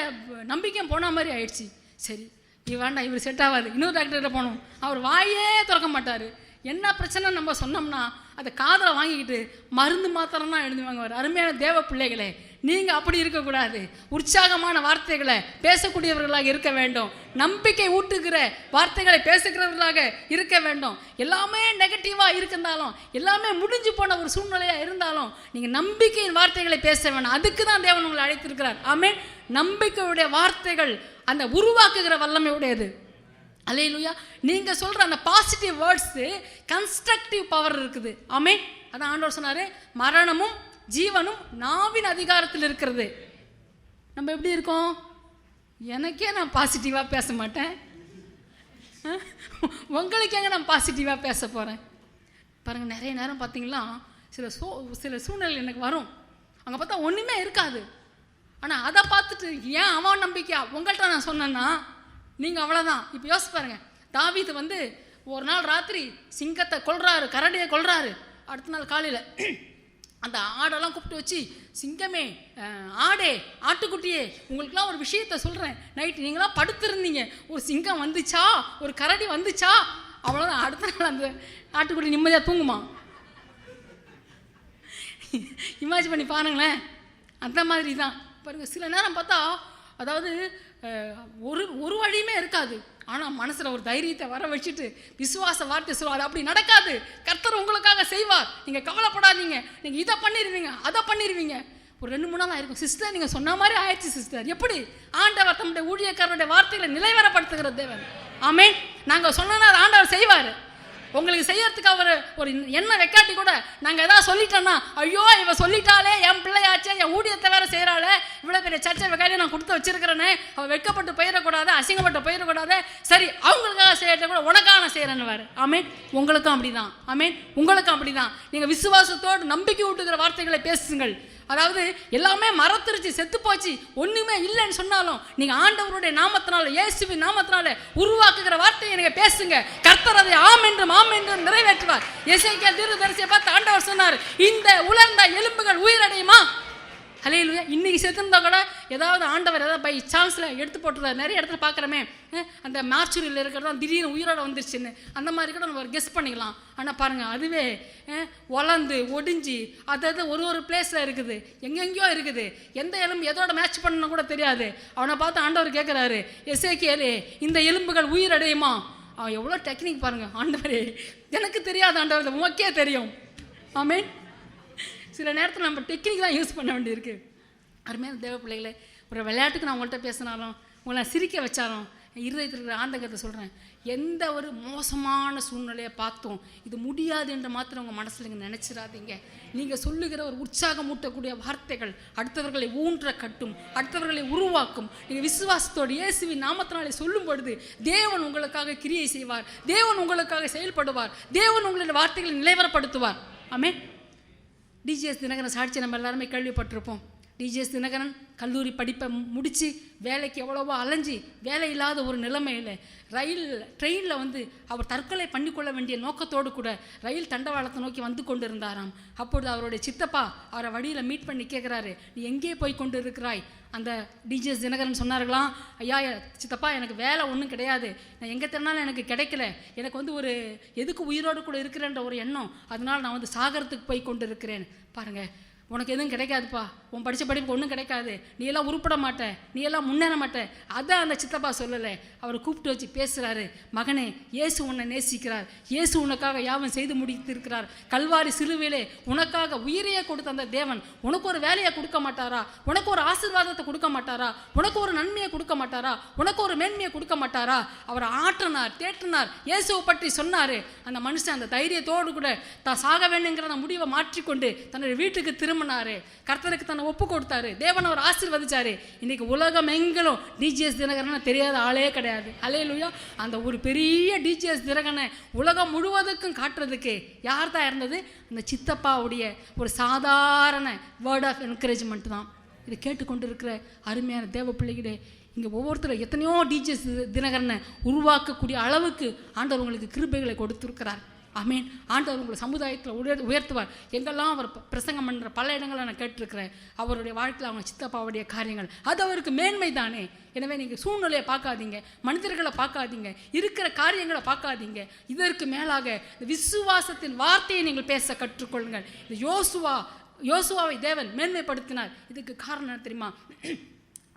நம்பிக்கை போன மாதிரி ஆயிடுச்சு. சரி, வேண்டாம், இவர் செட் ஆகாது, இன்னொரு டாக்டர்கிட்ட போனோம். அவர் வாயே திறக்க மாட்டார். என்ன பிரச்சனை நம்ம சொன்னோம்னா அதை காதில் வாங்கிக்கிட்டு மருந்து மாத்திரம் தான் எழுதி வாங்குவார். அருமையான தேவ பிள்ளைகளே, நீங்கள் அப்படி இருக்கக்கூடாது. உற்சாகமான வார்த்தைகளை பேசக்கூடியவர்களாக இருக்க வேண்டும். நம்பிக்கை ஊட்டுகிற வார்த்தைகளை பேசுகிறவர்களாக இருக்க வேண்டும். எல்லாமே நெகட்டிவாக இருந்தாலும், எல்லாமே முடிஞ்சு போன ஒரு சூழ்நிலையாக இருந்தாலும் நீங்கள் நம்பிக்கையின் வார்த்தைகளை பேச வேணும். அதுக்கு தான் தேவன் உங்களை அழைத்திருக்கிறார். ஆமென். நம்பிக்கையுடைய வார்த்தைகள் அந்த உருவாக்குகிற வல்லமை உடையது. அல்லேலூயா. நீங்க சொல்ற அந்த பாசிட்டிவ் வேர்ட்ஸ் கன்ஸ்ட்ரக்டிவ் பவர் இருக்குது. ஆமென். அதான் ஆண்டவர் சொன்னாரு, மரணமும் ஜீவனும் நாவின் அதிகாரத்தில் இருக்கிறது. நம்ம எப்படி இருக்கோம்? எனக்கே நான் பாசிட்டிவாக பேச மாட்டேன், உங்களுக்கேங்க நான் பாசிட்டிவாக பேச போகிறேன் பாருங்கள். நிறைய நேரம் பார்த்தீங்களா சில சூழ்நிலை எனக்கு வரும், அங்கே பார்த்தா ஒன்றுமே இருக்காது. ஆனால் அதை பார்த்துட்டு ஏன் அவன் நம்பிக்கையா உங்கள்கிட்ட நான் சொன்னேன்னா நீங்கள் அவ்வளோதான். இப்போ யோசிச்சு பாருங்கள், தாவீது வந்து ஒரு நாள் ராத்திரி சிங்கத்தை கொல்றாரு, கரடியை கொல்றாரு. அடுத்த நாள் காலையில் அந்த ஆடெல்லாம் கூப்பிட்டு வச்சு, சிங்கமே, ஆடே, ஆட்டுக்குட்டியே, உங்களுக்குலாம் ஒரு விஷயத்த சொல்கிறேன். நைட்டு நீங்களாம் படுத்திருந்தீங்க, ஒரு சிங்கம் வந்துச்சா, ஒரு கரடி வந்துச்சா, அவ்வளோதான். அடுத்த நாள் அந்த ஆட்டுக்குட்டி நிம்மதியாக தூங்குமா? இமேஜின் பண்ணி பாருங்களேன். அந்த மாதிரி தான் பாருங்கள். சில நேரம் பார்த்தா அதாவது ஒரு வழியுமே இருக்காது, ஆனால் மனசில் ஒரு தைரியத்தை வர வச்சுட்டு விசுவாச வார்த்தை சொல்லுவார். அப்படி நடக்காது, கர்த்தர் உங்களுக்காக செய்வார், நீங்கள் கவலைப்படாதீங்க, நீங்கள் இதை பண்ணிடுவீங்க, அதை பண்ணிடுவீங்க. ஒரு 2-3 நாள் ஆயிருக்கும், சிஸ்டர் நீங்கள் சொன்ன மாதிரி ஆயிடுச்சு சிஸ்டர். எப்படி? ஆண்டவர் தம்முடைய ஊழியக்காரனுடைய வார்த்தைகளை நிலைவரப்படுத்துகிற தேவன். ஆமென். நாங்கள் சொன்னா ஆண்டவர் செய்வார். உங்களுக்கு செய்யறதுக்கு அவர் ஒரு எண்ணெய் வைக்காட்டி கூட நாங்கள் எதாவது சொல்லிட்டோன்னா, ஐயோ இவ சொல்லிட்டாலே, என் பிள்ளையாச்சே, என் ஊழியத்தை வேற செய்கிறாளே, இவ்வளோ பெரிய சர்ச்சை வெக்காலையும் நான் கொடுத்து வச்சிருக்கிறேனே, அவள் வெட்கப்பட்டு போயிடக்கூடாது, அசிங்கப்பட்டு போயிடக்கூடாது, சரி அவங்களுக்காக செய்யறத கூட உனக்காக நான் செய்கிறேன்னு வேறு. ஆமேன். உங்களுக்கும் அப்படிதான். ஆமேன். உங்களுக்கும் அப்படிதான். நீங்கள் விசுவாசத்தோடு நம்பிக்கை ஊட்டுகிற வார்த்தைகளை பேசுங்கள். அதாவது எல்லாமே மறந்துருச்சு, செத்து போச்சு, ஒன்றுமே இல்லைன்னு சொன்னாலும் நீங்கள் ஆண்டவருடைய நாமத்தினால, இயேசுவின் நாமத்தினால உருவாக்குகிற வார்த்தையை நீங்கள் பேசுங்க. கர்த்தர் அதை ஆம் என்றும் நிறைவேற்றுவார். எசேக்கியேல் தீர்க்கதரிசியை பார்த்து ஆண்டவர் சொன்னார், இந்த உலர்ந்த எலும்புகள் உயிரடையுமா? ஹல்லேலூயா. இன்னைக்கு செத்துருந்தா கூட ஏதாவது ஆண்டவர் ஏதாவது பை சான்ஸில் எடுத்து போட்டுருவார். நிறைய இடத்துல பார்க்குறமே, அந்த மார்ச்சுரியில் இருக்கிறதா திடீர்னு உயிரோட வந்துருச்சுன்னு, அந்த மாதிரி கூட நம்ம கெஸ் பண்ணிக்கலாம். ஆனால் பாருங்கள், அதுவே வளர்ந்து ஒடிஞ்சு அதாவது ஒரு பிளேஸில் இருக்குது, எங்கெங்கேயோ இருக்குது, எந்த எலும்பு எதோட மேட்ச் பண்ணணும் கூட தெரியாது. அவனை பார்த்து ஆண்டவர் கேட்குறாரு, எசேக்கியேலே இந்த எலும்புகள் உயிரடையுமா? அவன் எவ்வளோ டெக்னிக் பாருங்கள். ஆண்டவரே எனக்கு தெரியாது ஆண்டவர், உமக்கே தெரியும். ஆமேன். சில நேரத்தில் நம்ம டெக்னிக் தான் யூஸ் பண்ண வேண்டியிருக்கு. அருமையான தேவ பிள்ளைகளே, ஒரு விளையாட்டுக்கு நான் உங்கள்கிட்ட பேசினாலும், உங்களை சிரிக்க வச்சாலும், இருதயத்தில் இருக்கிற ஆண்டகத்தை சொல்கிறேன், எந்த ஒரு மோசமான சூழ்நிலையை பார்த்தோம் இது முடியாது என்று மாத்திரம் உங்கள் மனசில் நீங்கள் நினச்சிடாதீங்க. நீங்கள் சொல்லுகிற ஒரு உற்சாகம் ஊட்டக்கூடிய வார்த்தைகள் அடுத்தவர்களை ஊன்ற கட்டும், அடுத்தவர்களை உருவாக்கும். நீங்கள் விசுவாசத்தோடு இயேசுவின் நாமத்தினாலே சொல்லும் பொழுது தேவன் உங்களுக்காக கிரியை செய்வார், தேவன் உங்களுக்காக செயல்படுவார், தேவன் உங்களுடைய வார்த்தைகளை நிலைவரப்படுத்துவார். ஆமென். டிஜிஎஸ் தினகரன் சாட்சி நம்ம எல்லாருமே கேள்விப்பட்டிருப்போம். டிஜிஎஸ் தினகரன் கல்லூரி படிப்பை முடித்து வேலைக்கு எவ்வளவோ அலைஞ்சி வேலை இல்லாத ஒரு நிலைமையில் ட்ரெயினில் வந்து அவர் தற்கொலை பண்ணிக்கொள்ள வேண்டிய நோக்கத்தோடு கூட ரயில் தண்டவாளத்தை நோக்கி வந்து கொண்டு இருந்தாராம். அப்பொழுது அவருடைய சித்தப்பா அவரை வழியில் மீட் பண்ணி கேட்குறாரு, நீ எங்கே போய் கொண்டு இருக்கிறாய்? அந்த டிஜிஎஸ் தினகரன் சொன்னார்களாம், ஐயா சித்தப்பா எனக்கு வேலை ஒன்றும் கிடையாது, நான் எங்கே திறனாலும் எனக்கு கிடைக்கல, எனக்கு வந்து ஒரு எதுக்கு உயிரோடு கூட இருக்கிறேன்ற ஒரு எண்ணம், அதனால் நான் வந்து சாகரத்துக்கு போய் கொண்டு இருக்கிறேன். பாருங்கள், உனக்கு எதுவும் கிடைக்காதுப்பா, உன் படித்த படிப்புக்கு ஒன்றும் கிடைக்காது, நீ எல்லாம் உருப்பட மாட்டே, நீ எல்லாம் முன்னேற மாட்டே. அதான் அந்த சித்தப்பா சொல்லலை. அவர் கூப்பிட்டு வச்சு பேசுகிறாரு, மகனே இயேசு உன்னை நேசிக்கிறார், இயேசு உனக்காக யாவும் செய்து முடித்திருக்கிறார். கல்வாரி சிலுவையிலே உனக்காக உயிரையே கொடுத்த அந்த தேவன் உனக்கு ஒரு வேலையை கொடுக்க மாட்டாரா? உனக்கு ஒரு ஆசீர்வாதத்தை கொடுக்க மாட்டாரா? உனக்கு ஒரு நன்மையை கொடுக்க மாட்டாரா? உனக்கு ஒரு மேன்மையை கொடுக்க மாட்டாரா? அவர் ஆற்றினார், தேற்றினார், இயேசுவை பற்றி சொன்னார். அந்த மனுஷன் அந்த தைரியத்தோடு கூட தான் சாக வேண்டுங்கிற அந்த முடிவை மாற்றிக்கொண்டு தன்னுடைய வீட்டுக்கு திரும்பினாரு, கர்த்தருக்கு தன்னை ஒப்பு கொடுத்தாரு, தேவன் அவர் ஆசீர்வதிச்சாரு. இன்னைக்கு உலகம் எங்கிலும் டிஜிஎஸ் தினகரன் தெரியாத ஆளே கிடையாது. ஹல்லேலூயா. அந்த ஒரு பெரிய டிஜிஎஸ் தினகரனை உலகம் முழுவதுக்கும் காட்டுறதுக்கு யார் தான் இருந்தது? அந்த சித்தப்பாவுடைய ஒரு சாதாரண வேர்ட் ஆஃப் என்கரேஜ்மெண்ட் தான். இதை கேட்டுக்கொண்டு இருக்கிற அருமையான தேவ பிள்ளைகளே, இங்கே ஒவ்வொருத்தரும் எத்தனையோ டிஜிஎஸ் தினகரனை உருவாக்கக்கூடிய அளவுக்கு ஆண்டவர் உங்களுக்கு கிருபைகளை கொடுத்துருக்கிறார். ஆமேன். ஆண்டவர் உங்களை சமுதாயத்தில் உயர்த்துவார். எங்கெல்லாம் அவர் பிரசங்கம் பண்ணுற பல இடங்களில் நான் கேட்டிருக்கிறேன். அவருடைய வாழ்க்கையில் அவங்க சித்தப்பாவுடைய காரியங்கள் அது அவருக்கு மேன்மை தானே. எனவே நீங்கள் சூழ்நிலையை பார்க்காதீங்க, மனிதர்களை பார்க்காதீங்க, இருக்கிற காரியங்களை பார்க்காதீங்க. இதற்கு மேலாக விசுவாசத்தின் வார்த்தையை நீங்கள் பேச கற்றுக்கொள்ளுங்கள். இந்த யோசுவாவை தேவன் மேன்மைப்படுத்தினார். இதுக்கு காரணம் என்ன தெரியுமா?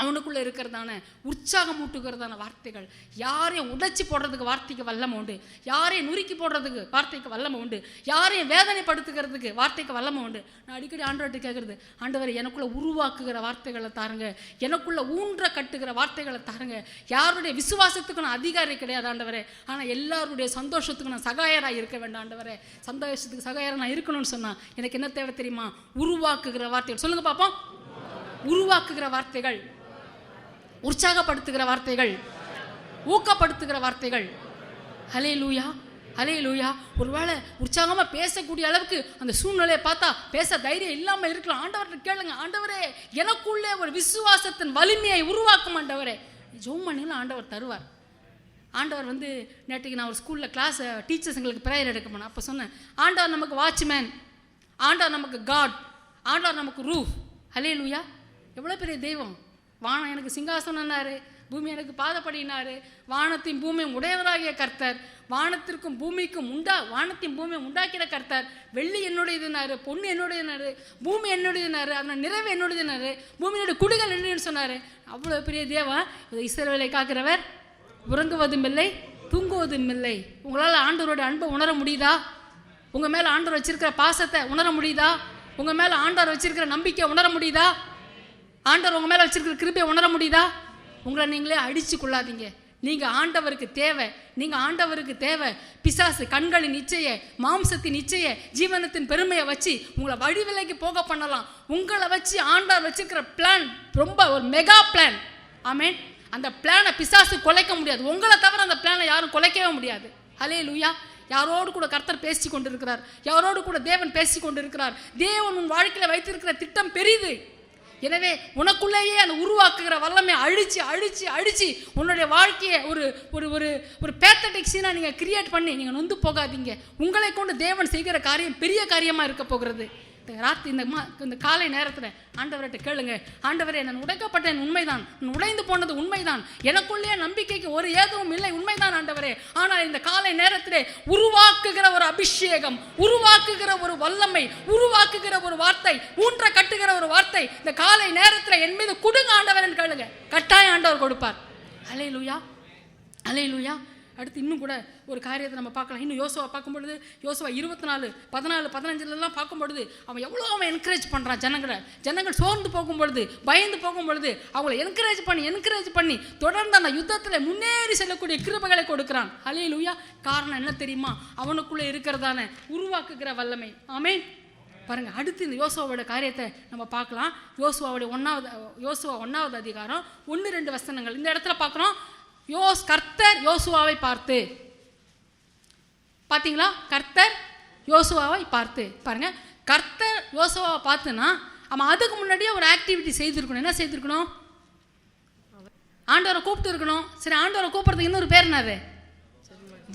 அவனுக்குள்ளே இருக்கிறதான உற்சாகம் ஊட்டுகிறதான வார்த்தைகள். யாரையும் உடைச்சி போடுறதுக்கு வார்த்தைக்கு வல்லமை உண்டு, யாரையும் நுறுக்கி போடுறதுக்கு வார்த்தைக்கு வல்லமை உண்டு, யாரையும் வேதனைப்படுத்துகிறதுக்கு வார்த்தைக்கு வல்லமை உண்டு. நான் அடிக்கடி ஆண்டவர்கிட்ட கேட்குறது, ஆண்டவர் எனக்குள்ளே உருவாக்குகிற வார்த்தைகளை தாருங்க, எனக்குள்ளே ஊன்ற கட்டுகிற வார்த்தைகளை தாருங்க. யாருடைய விசுவாசத்துக்கு நான் அதிகாரி கிடையாது ஆண்டவரே, ஆனால் எல்லாருடைய சந்தோஷத்துக்கு நான் சகாயராக இருக்க வேண்டாம் ஆண்டவரே. சந்தோஷத்துக்கு சகாயராக நான் இருக்கணும்னு சொன்னால் எனக்கு என்ன தேவை தெரியுமா? உருவாக்குகிற வார்த்தைகள். சொல்லுங்க பார்ப்போம். உருவாக்குகிற வார்த்தைகள். உற்சாகப்படுத்துகிற வார்த்தைகள், ஊக்கப்படுத்துகிற வார்த்தைகள். ஹல்லேலூயா, ஹல்லேலூயா. ஒருவேளை உற்சாகமாக பேசக்கூடிய அளவுக்கு அந்த சூழ்நிலையை பார்த்தா பேச தைரியம் இல்லாமல் இருக்கலாம். ஆண்டவர்கிட்ட கேளுங்க, ஆண்டவரே எனக்குள்ளே ஒரு விசுவாசத்தின் வலிமையை உருவாக்கும் ஆண்டவரே. ஜெபம் பண்ணினா ஆண்டவர் தருவார். ஆண்டவர் நேற்றுக்கு நான் ஒரு ஸ்கூலில் கிளாஸ் டீச்சர்ஸுங்களுக்கு ப்ரேயர் எடுக்க போனேன். அப்போ சொன்னேன், ஆண்டவர் நமக்கு வாட்ச்மேன், ஆண்டவர் நமக்கு காட், ஆண்டவர் நமக்கு ரூஃப். ஹல்லேலூயா. எவ்வளோ பெரிய தெய்வம். வானம் எனக்கு சிங்காசனம்னாரு, பூமி எனக்கு பாதப்படினாரு. வானத்தையும் பூமியும் உடையவராகிய கர்த்தர், வானத்திற்கும் பூமிக்கும் வானத்தையும் பூமியும் உண்டாக்கிற கர்த்தர். வெள்ளி என்னுடையதுனாரு, பொண்ணு என்னுடையதுனாரு, பூமி என்னுடையதுனாரு, அதனால் நிறைவு என்னுடையதுனாரு, பூமியோட குடிகள் என்னன்னு சொன்னார். அவ்வளோ பெரிய தேவன். இஸ்ரவேலை காக்கிறவர், உறங்குவதும் இல்லை தூங்குவதும் இல்லை. உங்களால் ஆண்டவரோட அன்பை உணர முடியுதா? உங்கள் மேலே ஆண்டவர் வச்சிருக்கிற பாசத்தை உணர முடியுதா? உங்கள் மேலே ஆண்டவர் வச்சிருக்கிற நம்பிக்கை உணர முடியுதா? ஆண்டவர் உங்கள் மேலே வச்சிருக்கிற கிருபையை உணர முடியுதா? உங்களை நீங்களே அடித்து கொள்ளாதீங்க. நீங்கள் ஆண்டவருக்கு தேவை, நீங்கள் ஆண்டவருக்கு தேவை. பிசாசு கண்களின் இச்சையை, மாம்சத்தின் இச்சையை, ஜீவனத்தின் பெருமையை வச்சு உங்களை வழிவிலைக்கு போக பண்ணலாம். உங்களை வச்சு ஆண்டவர் வச்சிருக்கிற பிளான் ரொம்ப ஒரு மெகா பிளான். ஆமேன். அந்த பிளானை பிசாசு குலைக்க முடியாது. உங்களை தவிர அந்த பிளானை யாரும் குலைக்கவே முடியாது. ஹல்லேலூயா. யாரோடு கூட கர்த்தர் பேசி கொண்டிருக்கிறார், யாரோடு கூட தேவன் பேசி கொண்டிருக்கிறார். தேவன் உன் வாழ்க்கையில் வைத்திருக்கிற திட்டம் பெரிது. எனவே உனக்குள்ளேயே அந்த உருவாக்குகிற வல்லமை அழிச்சு அழிச்சு அழிச்சு உன்னுடைய வாழ்க்கையை ஒரு ஒரு ஒரு ஒரு பேத்தட்டிக் சீனாக நீங்கள் கிரியேட் பண்ணி நீங்கள் நொந்து போகாதீங்க. உங்களை கொண்டு தேவன் செய்கிற காரியம் பெரிய காரியமாக இருக்க போகிறது. இந்த காலை நேரத்தில் ஆண்டவர்கிட்ட கேளுங்க, ஆண்டவரே நான் உடைக்கப்பட்டேன் உண்மைதான், நான் உடைந்து போனது உண்மைதான், எனக்குள்ளே நம்பிக்கைக்கு ஒரு ஏதுவும் இல்லை உண்மைதான் ஆண்டவரே. ஆனால் இந்த காலை நேரத்திலே உருவாக்குகிற ஒரு அபிஷேகம், உருவாக்குகிற ஒரு வல்லமை, உருவாக்குகிற ஒரு வார்த்தை, ஊன்ற கட்டுகிற ஒரு வார்த்தை இந்த காலை நேரத்தில் என் மீது கொடுங்க ஆண்டவரேன்னு கேளுங்க. கட்டாயம் ஆண்டவர் கொடுப்பார். ஹல்லேலூயா, ஹல்லேலூயா. அடுத்து இன்னும் கூட ஒரு காரியத்தை நம்ம பார்க்கலாம். இன்னும் யோசுவா பார்க்கும்பொழுது, யோசுவா 24, 14, 15 பார்க்கும்பொழுது அவன் என்கரேஜ் பண்ணுறான் ஜனங்கள் சோர்ந்து போகும்பொழுது, பயந்து போகும்பொழுது அவங்கள என்கரேஜ் பண்ணி தொடர்ந்து அந்த யுத்தத்தில் முன்னேறி செல்லக்கூடிய கிருபைகளை கொடுக்குறான். ஹல்லேலூயா. காரணம் என்ன தெரியுமா? அவனுக்குள்ளே இருக்கிறதான உருவாக்குகிற வல்லமை. ஆமென். பாருங்க, அடுத்து இந்த யோசுவாவோட காரியத்தை நம்ம பார்க்கலாம். யோசுவா 1 அதிகாரம் 1-2 வசனங்கள் இந்த இடத்துல பார்க்குறோம். கர்த்தர் யோசுவாவை பார்த்து, பார்த்தீங்களா? கர்த்தர் யோசுவாவை பார்த்து. பாருங்க, கர்த்தர் யோசுவாவை பார்த்துன்னா அவன் அதுக்கு முன்னாடியே ஒரு ஆக்டிவிட்டி செய்திருக்கணும். என்ன செய்திருக்கணும்? ஆண்டவரை கூப்பிட்டு இருக்கணும். சரி, ஆண்டவரை கூப்பிட்றதுக்கு இன்னொரு பேர் என்னது?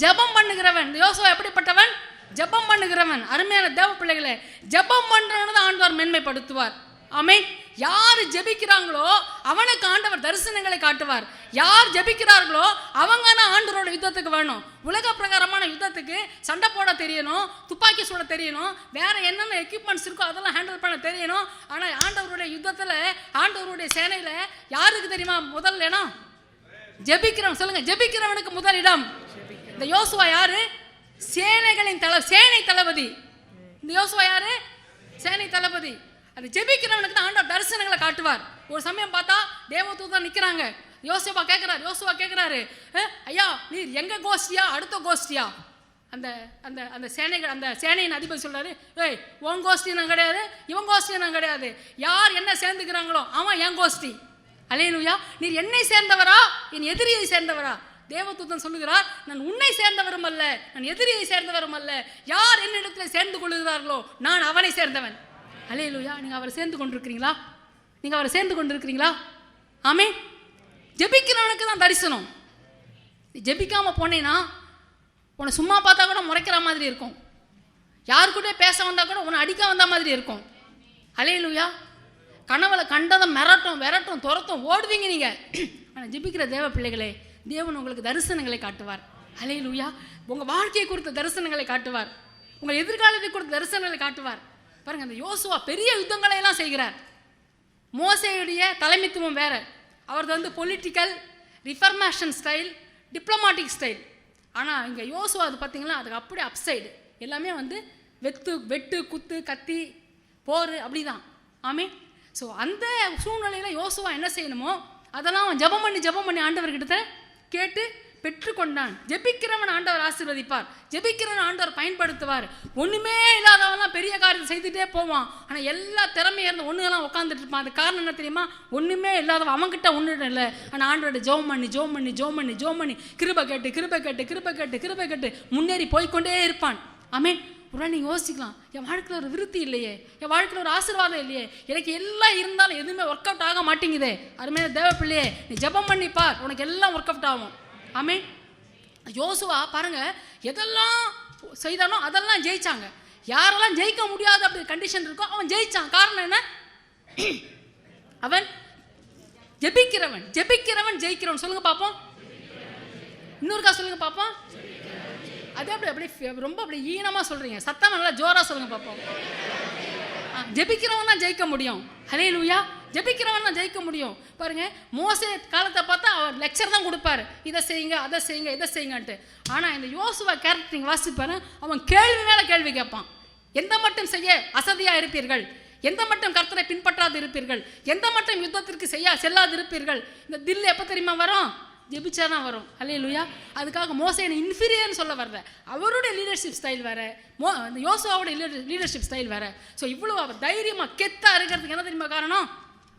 ஜெபம் பண்ணுகிறவன். யோசுவா எப்படிப்பட்டவன்? ஜெபம் பண்ணுகிறவன். அருமையான தேவ பிள்ளைகளே, ஜெபம் பண்றவனை தான் ஆண்டவர் மேன்மைப்படுத்துவார். ஆமென். யார் ஜெபிக்கிறாங்களோ அவனுக்கு ஆண்டவர் தரிசனங்களை காட்டுவார். யார் ஜெபிக்கிறார்களோ அவங்க தான் ஆண்டவரோட யுத்தத்துக்கு வேணும். உலக பிரகாரமான யுத்தத்துக்கு சண்டை போட தெரியணும், துப்பாக்கி சுட தெரியணும், வேற என்னென்ன எக்யூப்மெண்ட்ஸ் இருக்கோ அதெல்லாம் ஹேண்டில் பண்ண தெரியணும். ஆனால் ஆண்டவருடைய யுத்தத்தில், ஆண்டவருடைய சேனையில் யாருக்கு தெரியுமா முதல் இடம்? ஜெபிக்கிறவன். சொல்லுங்க, ஜெபிக்கிறவனுக்கு முதல் இடம். இந்த யோசுவா யாரு? சேனைகளின் சேனை தளபதி. இந்த யோசுவா யாரு? சேனை தளபதி. அது ஜெபிக்கிறவனுக்கு தான் ஆண்டவர் தரிசனங்களை காட்டுவார். ஒரு சமயம் பார்த்தா தேவதூதன் நிற்கிறாங்க. யோசுவா கேட்குறாரு, ஐயா நீர் எங்க கோஷ்டியா அடுத்த கோஷ்டியா? அந்த அந்த அந்த சேனைகள், அந்த சேனையின் அதிபதி சொல்றாரு, ஏய் உன் கோஷ்டி நான் கிடையாது, இவன் கோஷ்டி நான் கிடையாது, யார் என்ன சேர்ந்துக்கிறாங்களோ அவன் என் கோஷ்டி. அல்லேலூயா. நீர் என்னை சேர்ந்தவரா என் எதிரியை சேர்ந்தவரா? தேவதூதன் சொல்லுகிறார், நான் உன்னை சேர்ந்தவரும் அல்ல, நான் எதிரியை சேர்ந்தவரும் அல்ல, யார் என்னிடத்தில் சேர்ந்து கொள்கிறார்களோ நான் அவனை சேர்ந்தவன். அல்லேலூயா. நீங்கள் அவரை சேர்ந்து கொண்டிருக்கிறீங்களா? ஆமென். ஜெபிக்கிறவனுக்கு தான் தரிசனம். ஜெபிக்காமல் போனேன்னா உன்னை சும்மா பார்த்தா கூட முறைக்கிற மாதிரி இருக்கும். யாருக்கூட பேச வந்தால் கூட உன்னை அடிக்க வந்த மாதிரி இருக்கும். அல்லேலூயா. கனவுல கண்டதும் விரட்டும் துரத்தும் ஓடுவீங்க நீங்கள். ஆனால் ஜெபிக்கிற தேவ பிள்ளைகளே, தேவன் உங்களுக்கு தரிசனங்களை காட்டுவார். அல்லேலூயா. உங்கள் வாழ்க்கையை குறித்த தரிசனங்களை காட்டுவார், உங்கள் எதிர்காலத்தை குறித்த தரிசனங்களை காட்டுவார். பாருங்க, அந்த யோசுவா பெரிய யுத்தங்களை எல்லாம் செய்கிறார். மோசேயுடைய தலைமைத்துவம் வேற. அவரது பொலிட்டிக்கல் ரிஃபர்மேஷன் ஸ்டைல், டிப்ளமாட்டிக் ஸ்டைல். ஆனால் இங்கே யோசுவா அது பார்த்தீங்கன்னா அதுக்கு அப்படியே அப்சைடு. எல்லாமே வெட்டு குத்து கத்தி போர் அப்படிதான். ஆமென். ஸோ அந்த சூழ்நிலையில் யோசுவா என்ன செய்யணுமோ அதெல்லாம் ஜெபம் பண்ணி ஆண்டவர்கிட்ட கேட்டு பெற்றுக்கொண்டான். ஜெபிக்கிறவன் ஆண்டவர் ஆசீர்வதிப்பார், ஜெபிக்கிறவன் ஆண்டவர் பயன்படுத்துவார். ஒன்றுமே இல்லாதவன்லாம் பெரிய காரியத்தை செய்துட்டே போவான். ஆனால் எல்லா திறமையாக இருந்து ஒன்றுலாம் உட்காந்துட்டு இருப்பான். அது காரணம் என்ன தெரியுமா? ஒன்றுமே இல்லாதவன், அவன்கிட்ட ஒன்றும் இல்லை. ஆனால் ஆண்டவர்கிட்ட ஜெபம் பண்ணி ஜெபம் பண்ணி ஜெபம் பண்ணி ஜெபம் பண்ணி கிருபை கேட்டு கிருபை கேட்டு கிருபை கேட்டு கிருபை கேட்டு முன்னேறி போய்கொண்டே இருப்பான். ஆமென். ஒரு நீங்கள் யோசிக்கலாம், என் வாழ்க்கையில் ஒரு விருத்தி இல்லையே, என் வாழ்க்கையில் ஒரு ஆசீர்வாதம் இல்லையே, எனக்கு எல்லாம் இருந்தாலும் எதுவுமே ஒர்க் அவுட் ஆக மாட்டேங்குதே. அருமையான தேவ பிள்ளையே, நீ ஜெபம் பண்ணிப்பார், உனக்கு எல்லாம் ஒர்க் அவுட் ஆகும். ஆமென். யோசுவா பாருங்க, எதெல்லாம் செய்தானோ அதெல்லாம் ஜெயிச்சாங்க. யாரெல்லாம் ஜெயிக்க முடியாது அப்படி கண்டிஷன் இருக்கோ அவன் ஜெயிச்சான். காரணம் என்ன? அவன் ஜெபிக்கிறவன். ஜெபிக்கிறவன் ஜெயிக்கிறவன். சொல்லுங்க பார்ப்போம். இன்னொருக்கா சொல்லுங்க பார்ப்போம். அது அப்படி ரொம்ப அப்படி ஈனமாக சொல்கிறீங்க, சத்தமாக நல்லா ஜோராக சொல்லுங்க பார்ப்போம். ஜெபிக்கிறவன் தான் ஜெயிக்க முடியும். ஹல்லேலூயா. ஜெபிக்கிறவன் தான் ஜெயிக்க முடியும். பாருங்க, மோசே காலத்தை பார்த்தா அவர் லெக்சர் தான் கொடுப்பாரு, இதை செய்யுங்க அதை செய்யுங்க இதை செய்யுங்கன்ட்டு. ஆனால் இந்த யோசுவா கேரக்டர் நீங்கள் வாசிப்பாரு, அவன் கேள்வி மேலே கேள்வி கேட்பான். எந்த மட்டும் செய்ய அசதியாக இருப்பீர்கள், எந்த மட்டும் கர்த்தரை பின்பற்றாது இருப்பீர்கள், எந்த மட்டும் யுத்தத்திற்கு செல்லாது இருப்பீர்கள். இந்த தில் எப்போ தெரியுமா வரும்? ஜெபிச்சா தான் வரும். ஹல்லேலூயா. அதுக்காக மோசே இன்ஃபீரியர்னு சொல்ல வர்ற, அவருடைய லீடர்ஷிப் ஸ்டைல் வேற, யோசுவாவோட லீடர்ஷிப் ஸ்டைல் வேற. ஸோ இவ்வளோ அவர் தைரியமாக கெத்தாக இருக்கிறதுக்கு என்ன தெரியுமா காரணம்?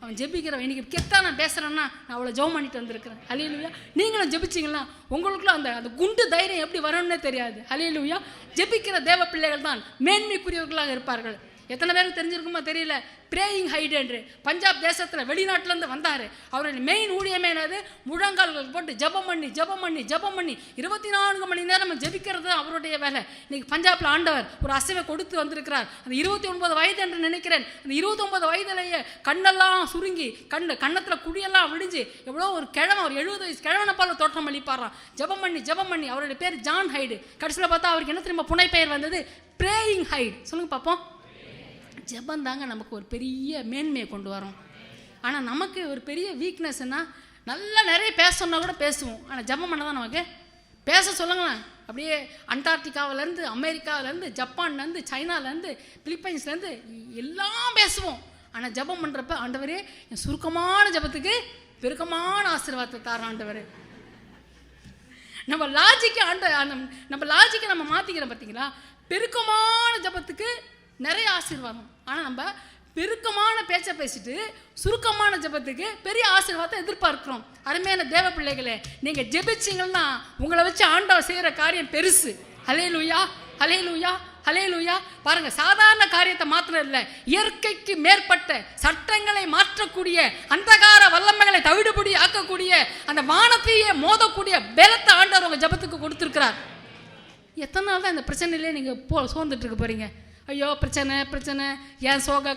அவன் ஜெபிக்கிறவன். இன்னைக்கு கெத்தா நான் பேசுகிறேன்னா நான் அவ்வளோ ஜெபம் பண்ணிட்டு வந்திருக்கிறேன். ஹல்லேலூயா. நீங்களும் ஜெபிச்சிங்களா? உங்களுக்குள்ள அந்த குண்டு தைரியம் எப்படி வரும்னே தெரியாது. ஹல்லேலூயா. ஜெபிக்கிற தேவ பிள்ளைகள் தான் மேன்மைக்குரியவர்களாக இருப்பார்கள். எத்தனை பேருக்கு தெரிஞ்சிருக்குமா தெரியல, பிரேயிங் ஹைட் என்று பஞ்சாப் தேசத்தில் வெளிநாட்டிலேருந்து வந்தார். அவருடைய மெயின் ஊழியமே என்னது? முழங்கால்கள் போட்டு ஜெபம் பண்ணி ஜெபம் பண்ணி ஜெபம் பண்ணி 24 மணி நேரம் ஜெபிக்கிறது அவருடைய வேலை. இன்னைக்கு பஞ்சாபில் ஆண்டவர் ஒரு அசைவை கொடுத்து வந்திருக்கிறார். அந்த 29 வயது என்று நினைக்கிறேன். அந்த 29 வயதிலேயே கண்ணெல்லாம் சுருங்கி கண்ணத்தில் குடியெல்லாம் விழிஞ்சு எவ்வளோ ஒரு கிழமை, ஒரு 70 வயசு கிழவனை போல தோற்றம் அளிப்பாராம். ஜெபம் பண்ணி ஜெபம் பண்ணி அவருடைய பேர் ஜான் ஹைடு. கடைசியில் பார்த்தா அவருக்கு என்ன திரும்ப புனை பெயர் வந்தது? Praying Hyde. சொல்லுங்க பார்ப்போம். ஜெபம் தாங்க நமக்கு ஒரு பெரிய மேன்மையை கொண்டு வரும். ஆனால் நமக்கு ஒரு பெரிய வீக்னஸ்னா, நல்லா நிறைய பேசணுன்னா கூட பேசுவோம், ஆனால் ஜெபம் பண்ண தான் நமக்கு பேச சொல்லுங்களேன். அப்படியே அண்டார்டிகாவிலேருந்து, அமெரிக்காவிலேருந்து, ஜப்பான்லேருந்து, சைனாலேருந்து, பிலிப்பைன்ஸ்லேருந்து எல்லாம் பேசுவோம். ஆனால் ஜெபம் பண்ணுறப்ப ஆண்டவரே என் சுருக்கமான ஜெபத்துக்கு பெருக்கமான ஆசீர்வாதத்தை தார ஆண்டவர். நம்ம லாஜிக்கை நம்ம மாற்றிக்கிறோம் பார்த்தீங்களா? பெருக்கமான ஜெபத்துக்கு நிறைய ஆசீர்வாதம். ஆனால் நம்ம பெருக்கமான பேச்சை பேசிட்டு சுருக்கமான ஜெபத்துக்கு பெரிய ஆசீர்வாதத்தை எதிர்பார்க்கிறோம். அருமையான தேவ பிள்ளைகளே, நீங்கள் ஜெபிச்சிங்கன்னா உங்களை வச்சு ஆண்டவர் செய்கிற காரியம் பெருசு. ஹல்லேலூயா, ஹல்லேலூயா, ஹல்லேலூயா. பாருங்க, சாதாரண காரியத்தை மாத்திரம் இல்லை, இயற்கைக்கு மேற்பட்ட சட்டங்களை மாற்றக்கூடிய, அந்தகார வல்லமைகளை தவிடுபடி ஆக்கக்கூடிய, அந்த வானத்தையே மோதக்கூடிய பலத்தை ஆண்டவர் உங்கள் ஜெபத்துக்கு கொடுத்துருக்கிறார். எத்தனை நாள் தான் இந்த பிரச்சனையிலே நீங்கள் சோர்ந்துட்டு இருக்க போறீங்க? ஐயோ பிரச்சனை பிரச்சனை, ஏன் சோக